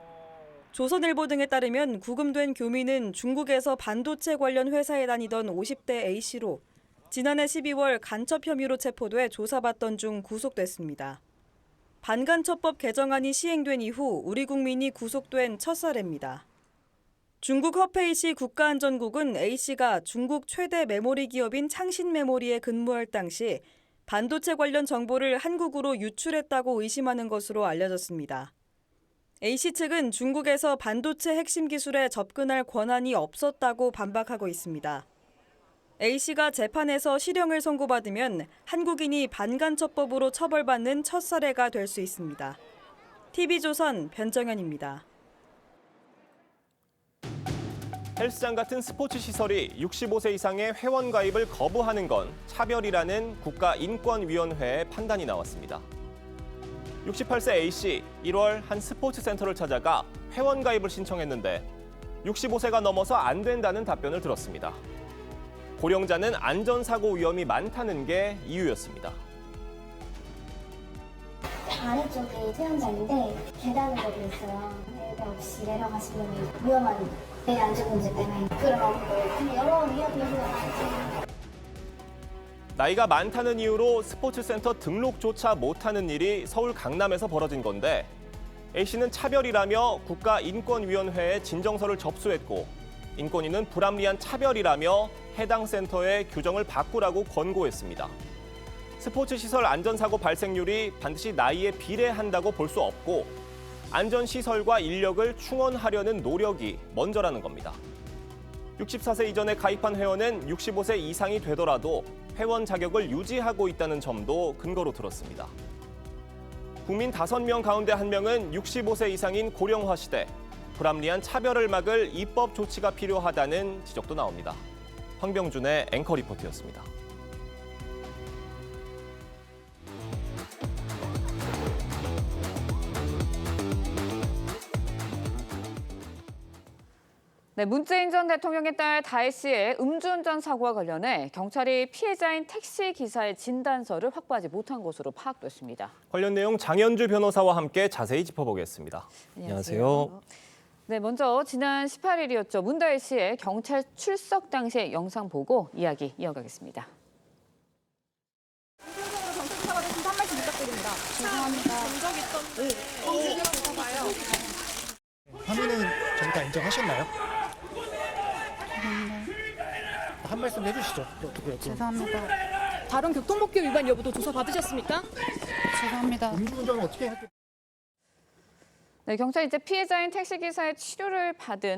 조선일보 등에 따르면 구금된 교민은 중국에서 반도체 관련 회사에 다니던 50대 A씨로 지난해 12월 간첩 혐의로 체포돼 조사받던 중 구속됐습니다. 반간첩법 개정안이 시행된 이후 우리 국민이 구속된 첫 사례입니다. 중국 허페이시 국가안전국은 A씨가 중국 최대 메모리 기업인 창신메모리에 근무할 당시 반도체 관련 정보를 한국으로 유출했다고 의심하는 것으로 알려졌습니다. A씨 측은 중국에서 반도체 핵심 기술에 접근할 권한이 없었다고 반박하고 있습니다. A씨가 재판에서 실형을 선고받으면 한국인이 반간첩법으로 처벌받는 첫 사례가 될 수 있습니다. TV조선 변정현입니다. 헬스장 같은 스포츠 시설이 65세 이상의 회원 가입을 거부하는 건 차별이라는 국가인권위원회의 판단이 나왔습니다. 68세 A씨, 1월 한 스포츠 센터를 찾아가 회원 가입을 신청했는데 65세가 넘어서 안 된다는 답변을 들었습니다. 고령자는 안전사고 위험이 많다는 게 이유였습니다. 아래쪽에 수영장인데 계단으로 돼 있어요. 예배 없이 내려가시면 위험한 내 안전 문제 때문에 그런 근데 여러 위험 요소가 많지. 나이가 많다는 이유로 스포츠센터 등록조차 못하는 일이 서울 강남에서 벌어진 건데 A씨는 차별이라며 국가인권위원회에 진정서를 접수했고 인권위는 불합리한 차별이라며 해당 센터의 규정을 바꾸라고 권고했습니다. 스포츠시설 안전사고 발생률이 반드시 나이에 비례한다고 볼 수 없고 안전시설과 인력을 충원하려는 노력이 먼저라는 겁니다. 64세 이전에 가입한 회원은 65세 이상이 되더라도 회원 자격을 유지하고 있다는 점도 근거로 들었습니다. 국민 5명 가운데 1명은 65세 이상인 고령화 시대, 불합리한 차별을 막을 입법 조치가 필요하다는 지적도 나옵니다. 황병준의 앵커 리포트였습니다. 네, 문재인 전 대통령의 딸 다혜 씨의 음주운전 사고와 관련해 경찰이 피해자인 택시 기사의 진단서를 확보하지 못한 것으로 파악됐습니다. 관련 내용 장현주 변호사와 함께 자세히 짚어보겠습니다. 안녕하세요. 네, 먼저 지난 18일이었죠. 문다혜 씨의 경찰 출석 당시의 영상 보고 이야기 이어가겠습니다. 한 말씀 부탁드립니다. 죄송합니다. 전적 있던데. 혐의는 전부 다 인정하셨나요? 한 말씀 해주시죠. 죄송합니다. 다른 교통법규 위반 여부도 조사 받으셨습니까? 죄송합니다. 음주운전은 어떻게 할게요? 네, 경찰이 이제 피해자인 택시기사의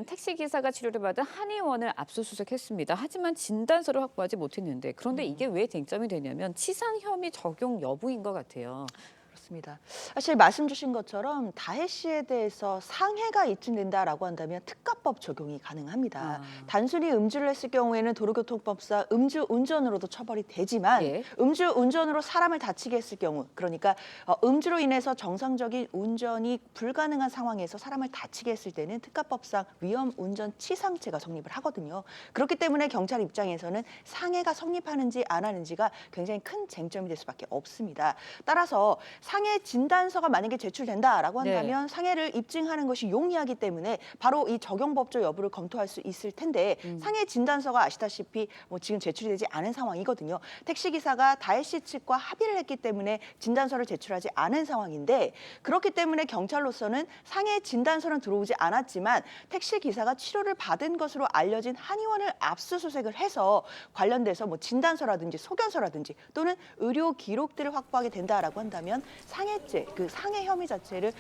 택시기사가 치료를 받은 한의원을 압수수색했습니다. 하지만 진단서를 확보하지 못했는데 그런데 이게 왜 쟁점이 되냐면 치상 혐의 적용 여부인 것 같아요. 그렇습니다. 사실 말씀 주신 것처럼 다혜 씨에 대해서 상해가 입증된다라고 한다면 특가법 적용이 가능합니다. 단순히 음주를 했을 경우에는 도로교통법상 음주운전으로도 처벌이 되지만 음주운전으로 사람을 다치게 했을 경우, 그러니까 음주로 인해서 정상적인 운전이 불가능한 상황에서 사람을 다치게 했을 때는 특가법상 위험운전 치상죄가 성립을 하거든요. 그렇기 때문에 경찰 입장에서는 상해가 성립하는지 안 하는지가 굉장히 큰 쟁점이 될 수밖에 없습니다. 따라서 상해 진단서가 만약에 제출된다라고 한다면 상해를 입증하는 것이 용이하기 때문에 바로 이 적용법조 여부를 검토할 수 있을 텐데 상해 진단서가 아시다시피 지금 제출이 되지 않은 상황이거든요. 택시기사가 다혜 씨 측과 합의를 했기 때문에 진단서를 제출하지 않은 상황인데 그렇기 때문에 경찰로서는 상해 진단서는 들어오지 않았지만 택시기사가 치료를 받은 것으로 알려진 한의원을 압수수색을 해서 관련돼서 진단서라든지 소견서라든지 또는 의료 기록들을 확보하게 된다라고 한다면 상해죄, 그 상해 혐의 자체를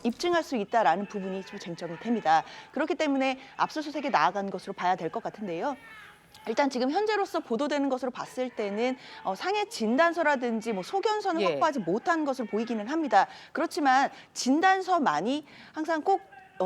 입증할 수 있다라는 부분이 좀 쟁점이 됩니다. 그렇기 때문에 압수수색에 나아간 것으로 봐야 될 것 같은데요. 일단 지금 현재로서 보도되는 것으로 봤을 때는 상해 진단서라든지 소견서는 확보하지 못한 것으로 보이기는 합니다. 그렇지만 진단서만이 항상 꼭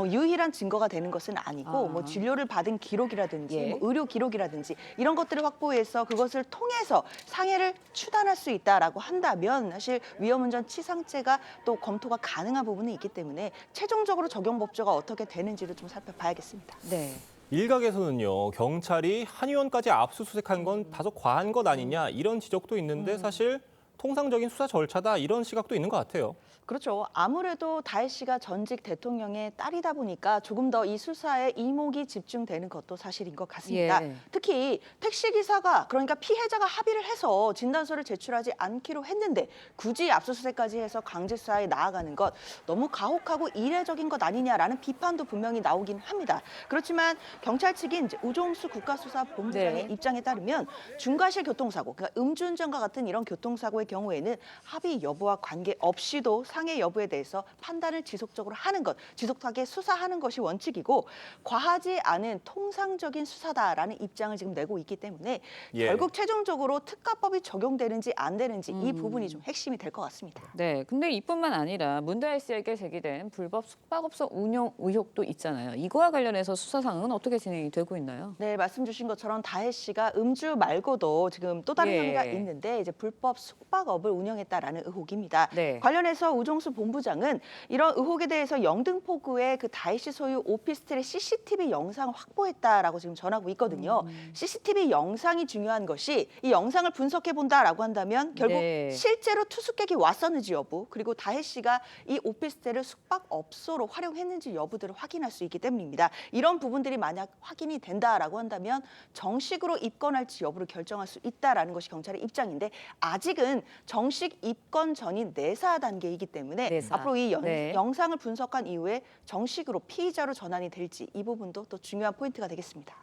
유일한 증거가 되는 것은 아니고 진료를 받은 기록이라든지 의료 기록이라든지 이런 것들을 확보해서 그것을 통해서 상해를 추단할 수 있다라고 한다면 사실 위험운전 치상죄가 또 검토가 가능한 부분이 있기 때문에 최종적으로 적용법조가 어떻게 되는지를 좀 살펴봐야겠습니다. 네. 일각에서는요, 경찰이 한의원까지 압수수색한 건 다소 과한 것 아니냐 이런 지적도 있는데 사실 통상적인 수사 절차다 이런 시각도 있는 것 같아요. 그렇죠. 아무래도 다혜 씨가 전직 대통령의 딸이다 보니까 조금 더 이 수사에 이목이 집중되는 것도 사실인 것 같습니다. 특히 택시기사가 그러니까 피해자가 합의를 해서 진단서를 제출하지 않기로 했는데 굳이 압수수색까지 해서 강제 수사에 나아가는 것 너무 가혹하고 이례적인 것 아니냐라는 비판도 분명히 나오긴 합니다. 그렇지만 경찰 측이 이제 우종수 국가수사본부장의 입장에 따르면 중과실 교통사고, 그러니까 음주운전과 같은 이런 교통사고의 경우에는 합의 여부와 관계없이도 상해 여부에 대해서 판단을 지속적으로 하는 것, 지속하게 수사하는 것이 원칙이고 과하지 않은 통상적인 수사다라는 입장을 지금 내고 있기 때문에 결국 최종적으로 특가법이 적용되는지 안 되는지 이 부분이 좀 핵심이 될 것 같습니다. 네, 근데 이뿐만 아니라 문다혜 씨에게 제기된 불법 숙박업소 운영 의혹도 있잖아요. 이거와 관련해서 수사상은 어떻게 진행이 되고 있나요? 네, 말씀 주신 것처럼 다혜 씨가 음주 말고도 지금 또 다른 혐의가 있는데 이제 불법 숙박업을 운영했다라는 의혹입니다. 관련해서 우종수 본부장은 이런 의혹에 대해서 영등포구의 그 다혜 씨 소유 오피스텔의 CCTV 영상을 확보했다라고 지금 전하고 있거든요. CCTV 영상이 중요한 것이 이 영상을 분석해 본다라고 한다면 결국 실제로 투숙객이 왔었는지 여부, 그리고 다혜 씨가 이 오피스텔을 숙박업소로 활용했는지 여부들을 확인할 수 있기 때문입니다. 이런 부분들이 만약 확인이 된다라고 한다면 정식으로 입건할지 여부를 결정할 수 있다라는 것이 경찰의 입장인데 아직은 정식 입건 전인 내사 단계이기 때문에 앞으로 이 영상을 분석한 이후에 정식으로 피의자로 전환이 될지 이 부분도 또 중요한 포인트가 되겠습니다.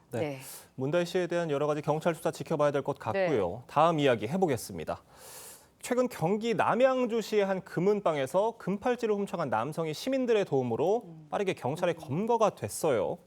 문다혜 씨에 대한 여러 가지 경찰 수사 지켜봐야 될 것 같고요. 다음 이야기 해보겠습니다. 최근 경기 남양주시의 한 금은방에서 금팔찌를 훔쳐간 남성이 시민들의 도움으로 빠르게 경찰에 검거가 됐어요.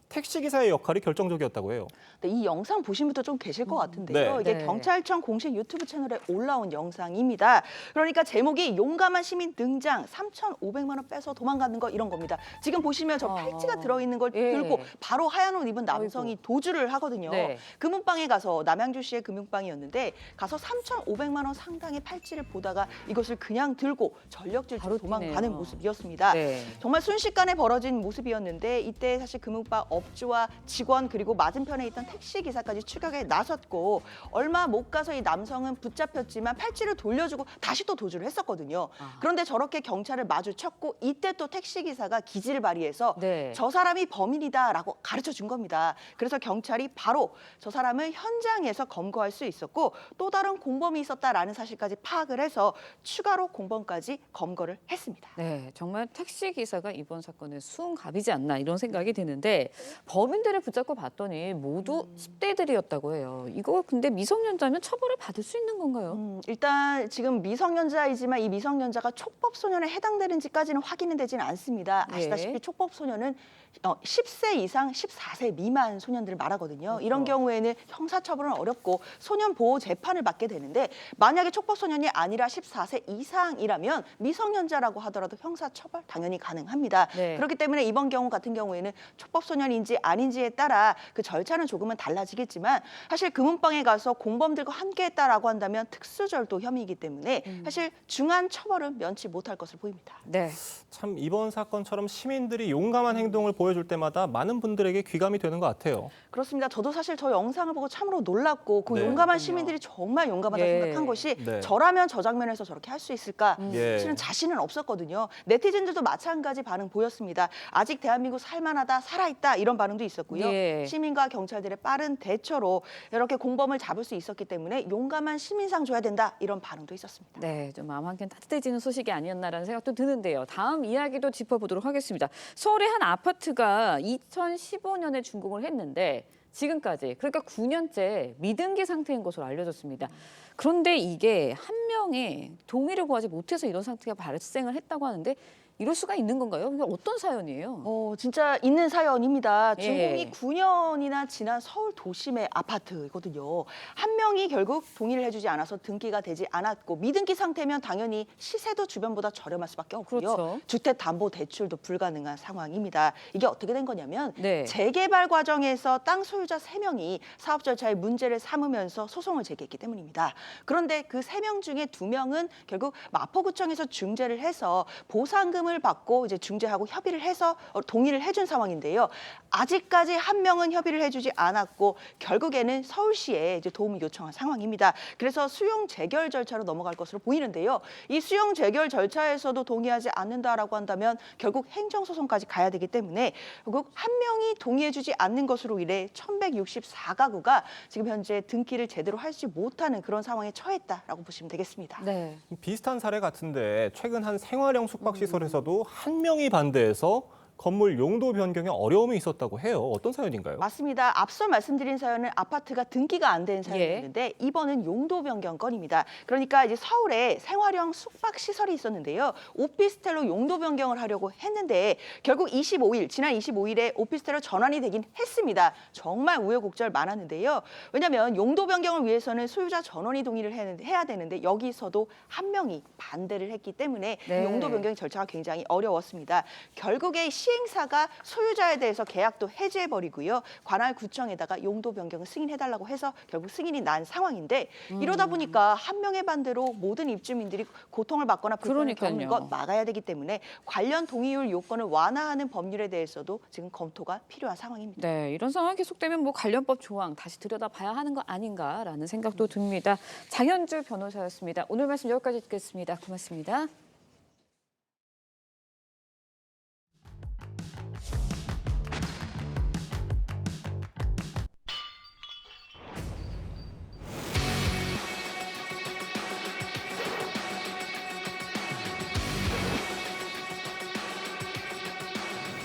택시기사의 역할이 결정적이었다고 해요. 네, 이 영상 보신 분도 좀 계실 것 같은데요. 이게 경찰청 공식 유튜브 채널에 올라온 영상입니다. 그러니까 제목이 용감한 시민 등장, 3,500만 원 빼서 도망가는 거 이런 겁니다. 지금 보시면 저 팔찌가 들어있는 걸 들고 바로 하얀 옷 입은 남성이 도주를 하거든요. 금은방에 가서 남양주시의 금은방이었는데 가서 3,500만 원 상당의 팔찌를 보다가 이것을 그냥 들고 전력질주로 도망가는 모습이었습니다. 정말 순식간에 벌어진 모습이었는데 이때 사실 금은방 업주와 직원 그리고 맞은편에 있던 택시 기사까지 추격에 나섰고 얼마 못 가서 이 남성은 붙잡혔지만 팔찌를 돌려주고 다시 또 도주를 했었거든요. 그런데 저렇게 경찰을 마주쳤고 이때 또 택시 기사가 기지를 발휘해서 네. 저 사람이 범인이다라고 가르쳐 준 겁니다. 그래서 경찰이 바로 저 사람을 현장에서 검거할 수 있었고 또 다른 공범이 있었다라는 사실까지 파악을 해서 추가로 공범까지 검거를 했습니다. 네, 정말 택시 기사가 이번 사건의 수은갑이지 않나 이런 생각이 드는데 범인들을 붙잡고 봤더니 모두 10대들이었다고 해요. 이거 근데 미성년자면 처벌을 받을 수 있는 건가요? 일단 지금 미성년자이지만 이 미성년자가 촉법소년에 해당되는지까지는 확인은 되지는 않습니다. 아시다시피 예. 촉법소년은 10세 이상 14세 미만 소년들을 말하거든요. 이런 경우에는 형사처벌은 어렵고 소년보호 재판을 받게 되는데 만약에 촉법소년이 아니라 14세 이상이라면 미성년자라고 하더라도 형사처벌 당연히 가능합니다. 네. 그렇기 때문에 이번 경우 같은 경우에는 촉법소년인지 아닌지에 따라 그 절차는 조금은 달라지겠지만 사실 금은방에 가서 공범들과 함께했다라고 한다면 특수절도 혐의이기 때문에 사실 중한 처벌은 면치 못할 것으로 보입니다. 네. 참 이번 사건처럼 시민들이 용감한 행동을 보여줄 때마다 많은 분들에게 귀감이 되는 것 같아요. 그렇습니다. 저도 사실 저 영상을 보고 참으로 놀랐고 그 네. 용감한 시민들이 정말 용감하다 예. 생각한 것이 네. 저라면 저 장면에서 저렇게 할 수 있을까? 예. 사실은 자신은 없었거든요. 네티즌들도 마찬가지 반응 보였습니다. 아직 대한민국 살만하다, 살아있다 이런 반응도 있었고요. 예. 시민과 경찰들의 빠른 대처로 이렇게 공범을 잡을 수 있었기 때문에 용감한 시민상 줘야 된다 이런 반응도 있었습니다. 네, 좀 마음 한켠 따뜻해지는 소식이 아니었나라는 생각도 드는데요. 다음 이야기도 짚어보도록 하겠습니다. 서울의 한 아파트가 2015년에 준공을 했는데 지금까지 그러니까 9년째 미등기 상태인 것으로 알려졌습니다. 그런데 이게 한 명이 동의를 구하지 못해서 이런 상태가 발생을 했다고 하는데 이럴 수가 있는 건가요? 이게 어떤 사연이에요? 진짜 있는 사연입니다. 예. 준공이 9년이나 지난 서울 도심의 아파트거든요. 한 명이 결국 동의를 해주지 않아서 등기가 되지 않았고 미등기 상태면 당연히 시세도 주변보다 저렴할 수밖에 없고요. 그렇죠. 주택담보대출도 불가능한 상황입니다. 이게 어떻게 된 거냐면 네. 재개발 과정에서 땅 소유자 3명이 사업 절차에 문제를 삼으면서 소송을 제기했기 때문입니다. 그런데 그 3명 중에 2명은 결국 마포구청에서 중재를 해서 보상금을 받고 이제 중재하고 협의를 해서 동의를 해준 상황인데요. 아직까지 한 명은 협의를 해주지 않았고 결국에는 서울시에 이제 도움을 요청한 상황입니다. 그래서 수용 재결 절차로 넘어갈 것으로 보이는데요. 이 수용 재결 절차에서도 동의하지 않는다라고 한다면 결국 행정소송까지 가야 되기 때문에 결국 한 명이 동의해주지 않는 것으로 인해 1164가구가 지금 현재 등기를 제대로 하지 못하는 그런 상황에 처했다라고 보시면 되겠습니다. 네. 비슷한 사례 같은데 최근 한 생활형 숙박시설에서도 한 명이 반대해서 건물 용도 변경에 어려움이 있었다고 해요. 어떤 사연인가요? 맞습니다. 앞서 말씀드린 사연은 아파트가 등기가 안 된 사연이었는데 이번은 용도 변경 건입니다. 그러니까 이제 서울에 생활형 숙박 시설이 있었는데요. 오피스텔로 용도 변경을 하려고 했는데 결국 지난 25일에 오피스텔로 전환이 되긴 했습니다. 정말 우여곡절 많았는데요. 왜냐하면 용도 변경을 위해서는 소유자 전원이 동의를 해야 되는데 여기서도 한 명이 반대를 했기 때문에 네. 용도 변경 절차가 굉장히 어려웠습니다. 결국에 시행사가 소유자에 대해서 계약도 해지해버리고요. 관할 구청에다가 용도 변경을 승인해달라고 해서 결국 승인이 난 상황인데 이러다 보니까 한 명의 반대로 모든 입주민들이 고통을 받거나 불편을 겪는 것 막아야 되기 때문에 관련 동의율 요건을 완화하는 법률에 대해서도 지금 검토가 필요한 상황입니다. 네, 이런 상황이 계속되면 뭐 관련법 조항 다시 들여다봐야 하는 거 아닌가라는 생각도 듭니다. 장현주 변호사였습니다. 오늘 말씀 여기까지 듣겠습니다. 고맙습니다.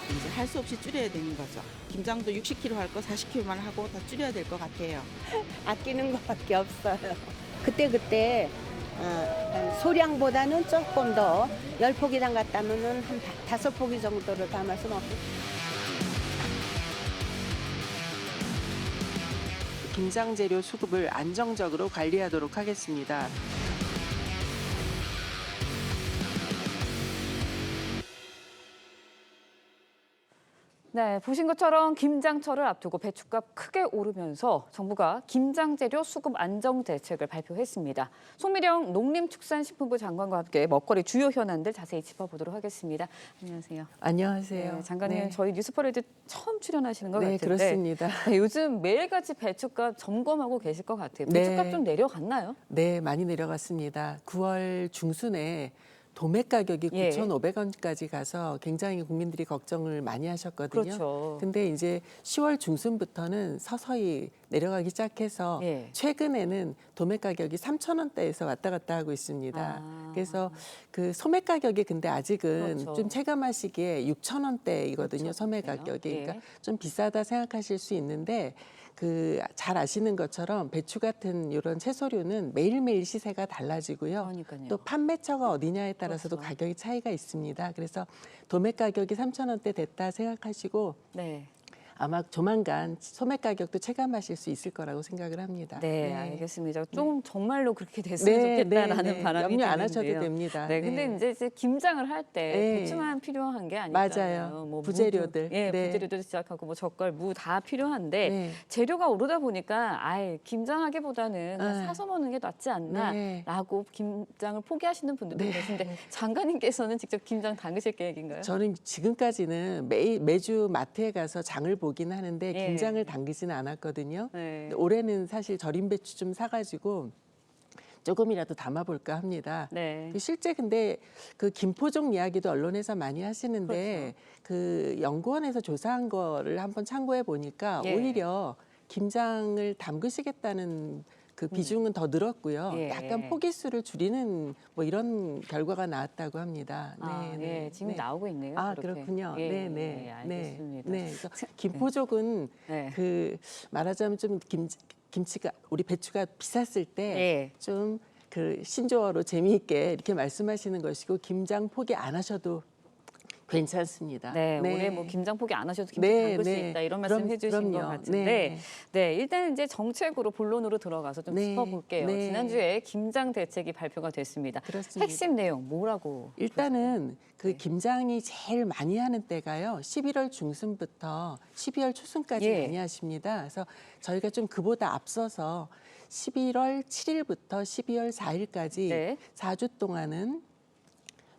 이제 할 수 없이 줄여야 되는 거죠. 김장도 60kg 할 거 40kg만 하고 다 줄여야 될 것 같아요. 아끼는 것밖에 없어요. 그때 소량보다는 조금 더 10포기 담갔다면은 한 5포기 정도를 담아서 먹고. 김장 재료 수급을 안정적으로 관리하도록 하겠습니다. 네, 보신 것처럼 김장철을 앞두고 배춧값 크게 오르면서 정부가 김장 재료 수급 안정 대책을 발표했습니다. 송미령 농림축산식품부 장관과 함께 먹거리 주요 현안들 자세히 짚어보도록 하겠습니다. 안녕하세요. 안녕하세요. 네, 장관님, 네. 저희 뉴스퍼레이드 처음 출연하시는 것 네, 같은데 그렇습니다. 네, 요즘 매일같이 배춧값 점검하고 계실 것 같아요. 네. 배춧값 좀 내려갔나요? 네, 많이 내려갔습니다. 9월 중순에 도매 가격이 예. 9,500원까지 가서 굉장히 국민들이 걱정을 많이 하셨거든요. 그렇죠. 근데 이제 10월 중순부터는 서서히 내려가기 시작해서 예. 최근에는 도매 가격이 3,000원대에서 왔다 갔다 하고 있습니다. 그래서 그 소매 가격이 근데 아직은 그렇죠. 좀 체감하시기에 6,000원대이거든요. 그렇죠. 소매 그래요? 가격이. 예. 그러니까 좀 비싸다 생각하실 수 있는데 그 잘 아시는 것처럼 배추 같은 이런 채소류는 매일매일 시세가 달라지고요. 그러니까요. 또 판매처가 어디냐에 따라서도 그렇죠. 가격이 차이가 있습니다. 그래서 도매 가격이 3,000원대 됐다 생각하시고 네. 아마 조만간 소매 가격도 체감하실 수 있을 거라고 생각을 합니다. 네, 알겠습니다. 좀 정말로 그렇게 됐으면 좋겠다라는 바람이 염려 안 드는데요. 하셔도 됩니다. 네, 근데 이제 김장을 할 때 네. 배추만 필요한 게 아니잖아요. 맞아요. 뭐 부재료들. 예, 네. 부재료도 시작하고 뭐 젓갈, 무 다 필요한데 네. 재료가 오르다 보니까 아예 김장하기보다는 그냥 네. 사서 먹는 게 낫지 네. 않나라고 김장을 포기하시는 분들도 네. 계신데 장관님께서는 직접 김장 담그실 계획인가요? 저는 지금까지는 매주 마트에 가서 장을 보긴 하는데 예. 김장을 담그지는 않았거든요. 네. 올해는 사실 절임 배추 좀 사가지고 조금이라도 담아볼까 합니다. 네. 실제 근데 그 김포종 이야기도 언론에서 많이 하시는데 그 연구원에서 조사한 거를 한번 참고해 보니까 예. 오히려 김장을 담그시겠다는 그 비중은 더 늘었고요. 예. 약간 포기수를 줄이는 뭐 이런 결과가 나왔다고 합니다. 예, 지금 나오고 있네요. 아, 그렇게. 그렇군요. 예, 네, 예, 네, 알겠습니다. 네. 그래서 김포족은 네. 그 말하자면 좀 김치가 우리 배추가 비쌌을 때 좀 그 신조어로 재미있게 이렇게 말씀하시는 것이고 김장 포기 안 하셔도 괜찮습니다. 네, 올해 뭐 김장 포기 안 하셔도 김장 네, 담글 수 네. 있다 이런 말씀 해주신 것 그럼요. 같은데, 네. 네, 일단 이제 정책으로 본론으로 들어가서 좀 네, 짚어볼게요. 네. 지난주에 김장 대책이 발표가 됐습니다. 그렇습니다. 핵심 내용 뭐라고? 일단은 그 김장이 제일 많이 하는 때가요. 11월 중순부터 12월 초순까지 예. 많이 하십니다. 그래서 저희가 좀 그보다 앞서서 11월 7일부터 12월 4일까지 네. 4주 동안은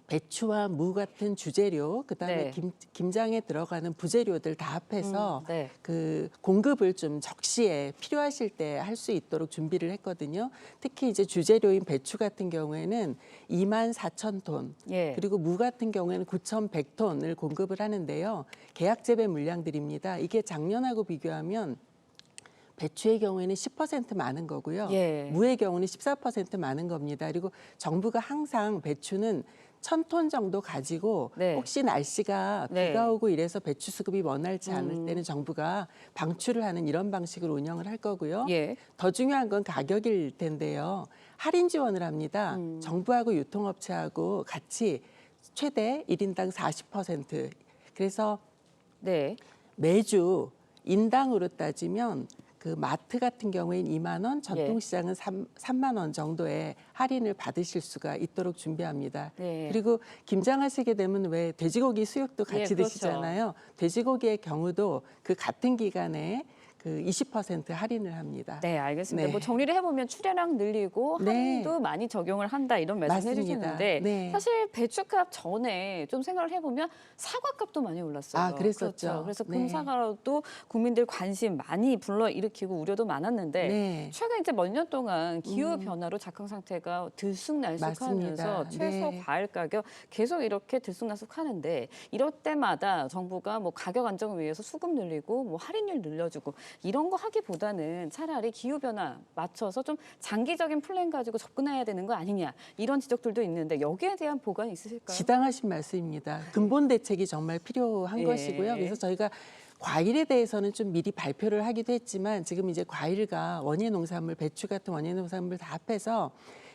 배추와 무 같은 주재료, 그다음에 네. 김장에 들어가는 부재료들 다 합해서 네. 그 공급을 좀 적시에 필요하실 때 할 수 있도록 준비를 했거든요. 특히 이제 주재료인 배추 같은 경우에는 24,000톤, 예. 그리고 무 같은 경우에는 9,100톤을 공급을 하는데요. 계약 재배 물량들입니다. 이게 작년하고 비교하면 배추의 경우에는 10% 많은 거고요. 예. 무의 경우는 14% 많은 겁니다. 그리고 정부가 항상 배추는 1,000톤 정도 가지고 네. 혹시 날씨가 네. 비가 오고 이래서 배추 수급이 원활치 않을 때는 정부가 방출을 하는 이런 방식으로 운영을 할 거고요. 예. 더 중요한 건 가격일 텐데요. 할인 지원을 합니다. 정부하고 유통업체하고 같이 최대 1인당 40%. 그래서 네. 매주 인당으로 따지면 그 마트 같은 경우에는 2만 원, 전통시장은 3만 원 정도의 할인을 받으실 수가 있도록 준비합니다. 네. 그리고 김장하시게 되면 왜 돼지고기 수육도 같이 예, 그렇죠. 드시잖아요. 돼지고기의 경우도 그 같은 기간에 그 20% 할인을 합니다. 네, 알겠습니다. 네. 뭐 정리를 해보면 출하량 늘리고 네. 할인도 많이 적용을 한다 이런 말씀 맞습니다. 해주시는데 네. 사실 배추값 전에 좀 생각을 해보면 사과값도 많이 올랐어요. 아, 그랬었죠. 그렇죠. 그래서 네. 금사과도 국민들 관심 많이 불러일으키고 우려도 많았는데 네. 최근 이제 몇 년 동안 기후 변화로 작황 상태가 들쑥날쑥하면서 맞습니다. 채소, 네. 과일 가격 계속 이렇게 들쑥날쑥하는데 이럴 때마다 정부가 뭐 가격 안정을 위해서 수급 늘리고 뭐 할인율 늘려주고 이런 거 하기보다는 차라리 기후 변화 맞춰서 좀 장기적인 플랜 가지고 접근해야 되는 거 아니냐 이런 지적들도 있는데 여기에 대한 보관이 있으실까요? 지당하신 말씀입니다. 근본 대책이 정말 필요한 예. 것이고요. 그래서 저희가 과일에 대해서는 좀 미리 발표를 하기도 했지만 지금 이제 과일과 원예 농산물, 배추 같은 원예 농산물 다 합해서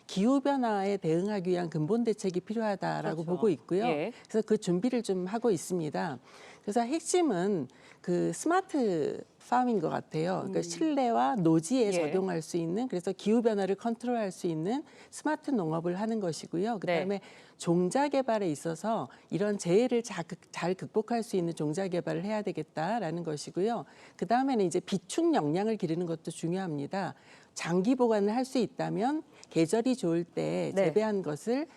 기후 변화에 대응하기 위한 근본 대책이 필요하다라고 그렇죠. 보고 있고요. 예. 그래서 그 준비를 좀 하고 있습니다. 그래서 핵심은 그 스마트 팜인 것 같아요. 그러니까 실내와 노지에 적용할 수 있는, 그래서 기후 변화를 컨트롤할 수 있는 스마트 농업을 하는 것이고요. 그다음에 종자 개발에 있어서 이런 재해를 잘 극복할 수 있는 종자 개발을 해야 되겠다라는 것이고요. 그다음에는 이제 비축 역량을 기르는 것도 중요합니다. 장기 보관을 할 수 있다면 계절이 좋을 때 재배한 것을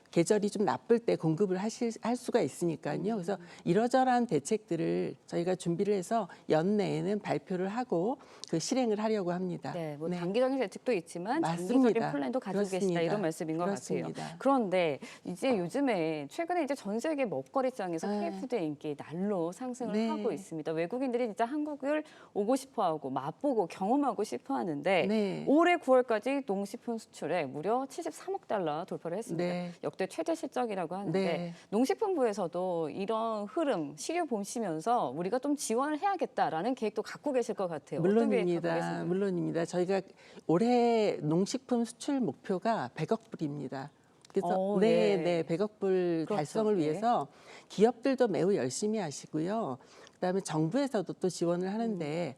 계절이 좀 나쁠 때 공급을 할 수가 있으니까요. 그래서 이러저러한 대책들을 저희가 준비를 해서 연내에는 발표를 하고 실행을 하려고 합니다. 네, 뭐 단기적인 대책도 있지만 장기적인 플랜도 가지고 계시다 이런 말씀인 것 같아요. 그런데 이제 요즘에 최근에 이제 전 세계 먹거리 시장에서 K푸드의 인기 날로 상승을 하고 있습니다. 외국인들이 진짜 한국을 오고 싶어하고 맛보고 경험하고 싶어하는데 올해 9월까지 농식품 수출에 무려 73억 달러 돌파를 했습니다. 역대 최대 실적이라고 하는데 농식품부에서도 이런 흐름 시류 보시면서 우리가 좀 지원을 해야겠다라는 계획도 갖고 계실 것 같아요. 물론입니다. 저희가 올해 농식품 수출 목표가 100억 불입니다. 그래서 100억 불 달성을 위해서 기업들도 매우 열심히 하시고요. 그다음에 정부에서도 또 지원을 하는데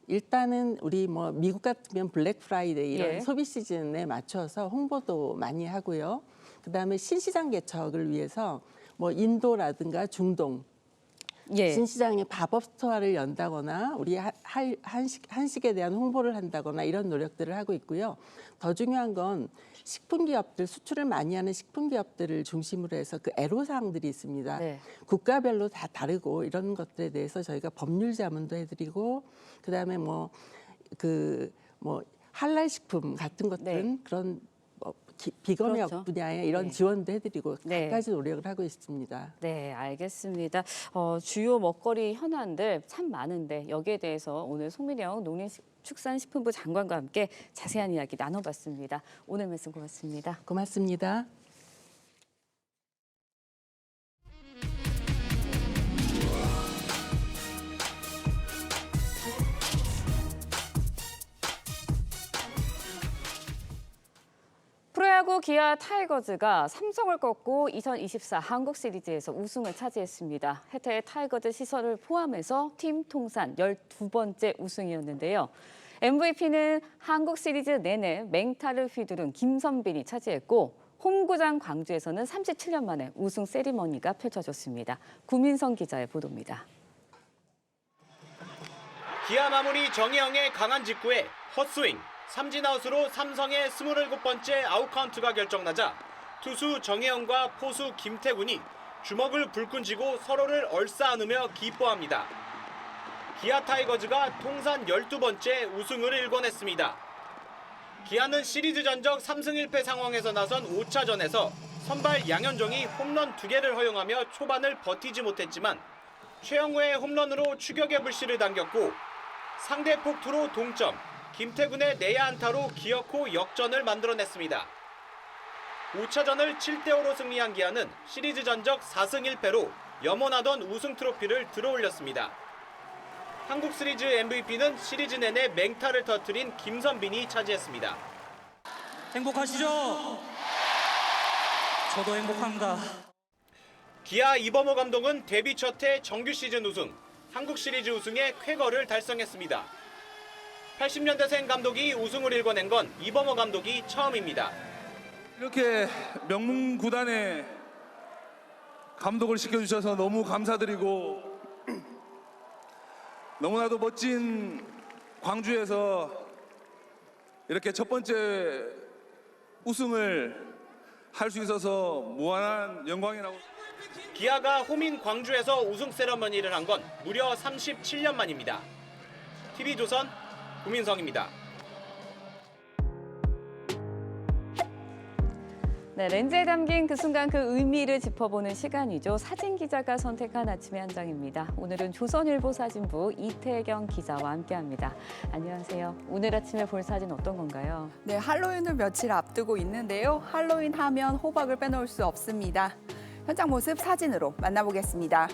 일단은 우리 뭐 미국 같으면 블랙 프라이데이 이런 소비 시즌에 맞춰서 홍보도 많이 하고요. 그다음에 신시장 개척을 위해서 뭐 인도라든가 중동 신시장에 밥업 스토어를 연다거나 우리 한식에 대한 홍보를 한다거나 이런 노력들을 하고 있고요. 더 중요한 건 식품 기업들, 수출을 많이 하는 식품 기업들을 중심으로 해서 그 애로사항들이 있습니다. 국가별로 다 다르고 이런 것들에 대해서 저희가 법률 자문도 해드리고 그다음에 할랄 식품 같은 것들은 그런 비검역 분야에 이런 지원도 해드리고 갖가지 노력을 하고 있습니다. 네, 알겠습니다. 주요 먹거리 현안들 참 많은데 여기에 대해서 오늘 송민영 농림축산식품부 장관과 함께 자세한 이야기 나눠봤습니다. 오늘 말씀 고맙습니다. 고맙습니다. 프로야구 기아 타이거즈가 삼성을 꺾고 2024 한국 시리즈에서 우승을 차지했습니다. 해태의 타이거즈 시설을 포함해서 팀 통산 12번째 우승이었는데요. MVP는 한국 시리즈 내내 맹타를 휘두른 김선빈이 차지했고 홈구장 광주에서는 37년 만에 우승 세리머니가 펼쳐졌습니다. 구민성 기자의 보도입니다. 기아 마무리 정혜영의 강한 직구에 헛스윙. 삼진아웃으로 삼성의 27번째 아웃카운트가 결정나자 투수 정혜영과 포수 김태군이 주먹을 불끈 쥐고 서로를 얼싸안으며 기뻐합니다. 기아 타이거즈가 통산 12번째 우승을 일궈냈습니다. 기아는 시리즈 전적 3승 1패 상황에서 나선 5차전에서 선발 양현종이 홈런 2개를 허용하며 초반을 버티지 못했지만 최영우의 홈런으로 추격의 불씨를 당겼고 상대 폭투로 동점, 김태군의 내야 안타로 기어코 역전을 만들어냈습니다. 5차전을 7대5로 승리한 기아는 시리즈 전적 4승 1패로 염원하던 우승 트로피를 들어올렸습니다. 한국 시리즈 MVP는 시리즈 내내 맹타를 터뜨린 김선빈이 차지했습니다. 행복하시죠? 저도 행복합니다. 기아 이범호 감독은 데뷔 첫 해 정규 시즌 우승, 한국 시리즈 우승의 쾌거를 달성했습니다. 80년대생 감독이 우승을 일궈낸 건 이범호 감독이 처음입니다. 이렇게 명문 구단에 감독을 시켜주셔서 너무 감사드리고 너무나도 멋진 광주에서 이렇게 첫 번째 우승을 할 수 있어서 무한한 영광이라고. 기아가 홈인 광주에서 우승 세러머니를 한 건 무려 37년 만입니다. TV조선 구민성입니다. 네, 렌즈에 담긴 그 순간 그 의미를 짚어보는 시간이죠. 사진 기자가 선택한 아침의 한 장입니다. 오늘은 조선일보 사진부 이태경 기자와 함께합니다. 안녕하세요. 오늘 아침에 볼 사진 어떤 건가요? 네, 할로윈을 며칠 앞두고 있는데요. 할로윈 하면 호박을 빼놓을 수 없습니다. 현장 모습 사진으로 만나보겠습니다.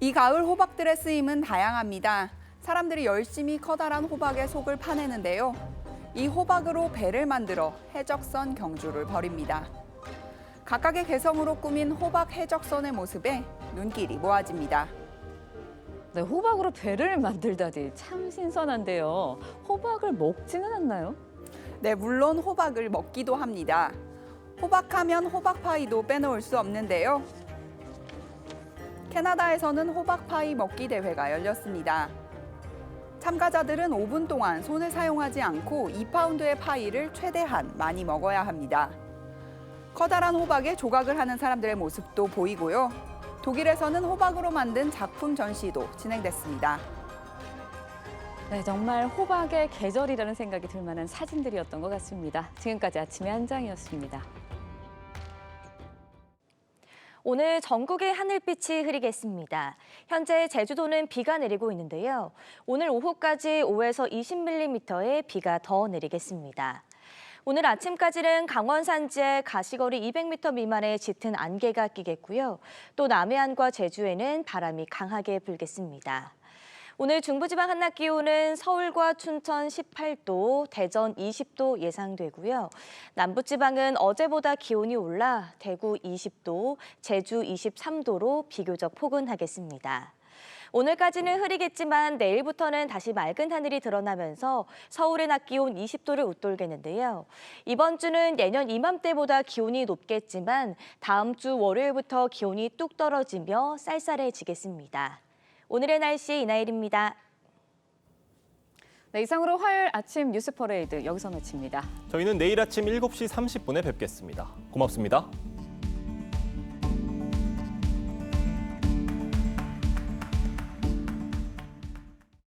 이 가을 호박들의 쓰임은 다양합니다. 사람들이 열심히 커다란 호박의 속을 파내는데요. 이 호박으로 배를 만들어 해적선 경주를 벌입니다. 각각의 개성으로 꾸민 호박 해적선의 모습에 눈길이 모아집니다. 네, 호박으로 배를 만들다니 참 신선한데요. 호박을 먹지는 않나요? 네, 물론 호박을 먹기도 합니다. 호박하면 호박파이도 빼놓을 수 없는데요. 캐나다에서는 호박파이 먹기 대회가 열렸습니다. 참가자들은 5분 동안 손을 사용하지 않고 2파운드의 파이를 최대한 많이 먹어야 합니다. 커다란 호박에 조각을 하는 사람들의 모습도 보이고요. 독일에서는 호박으로 만든 작품 전시도 진행됐습니다. 네, 정말 호박의 계절이라는 생각이 들 만한 사진들이었던 것 같습니다. 지금까지 아침의 한 장이었습니다. 오늘 전국의 하늘빛이 흐리겠습니다. 현재 제주도는 비가 내리고 있는데요. 오늘 오후까지 5에서 20mm의 비가 더 내리겠습니다. 오늘 아침까지는 강원 산지에 가시거리 200m 미만의 짙은 안개가 끼겠고요. 또 남해안과 제주에는 바람이 강하게 불겠습니다. 오늘 중부지방 한낮 기온은 서울과 춘천 18도, 대전 20도 예상되고요. 남부지방은 어제보다 기온이 올라 대구 20도, 제주 23도로 비교적 포근하겠습니다. 오늘까지는 흐리겠지만 내일부터는 다시 맑은 하늘이 드러나면서 서울의 낮 기온 20도를 웃돌겠는데요. 이번 주는 예년 이맘때보다 기온이 높겠지만 다음 주 월요일부터 기온이 뚝 떨어지며 쌀쌀해지겠습니다. 오늘의 날씨 이나일입니다. 네, 이상으로 화요일 아침 뉴스 퍼레이드 여기서 마칩니다. 저희는 내일 아침 7시 30분에 뵙겠습니다. 고맙습니다.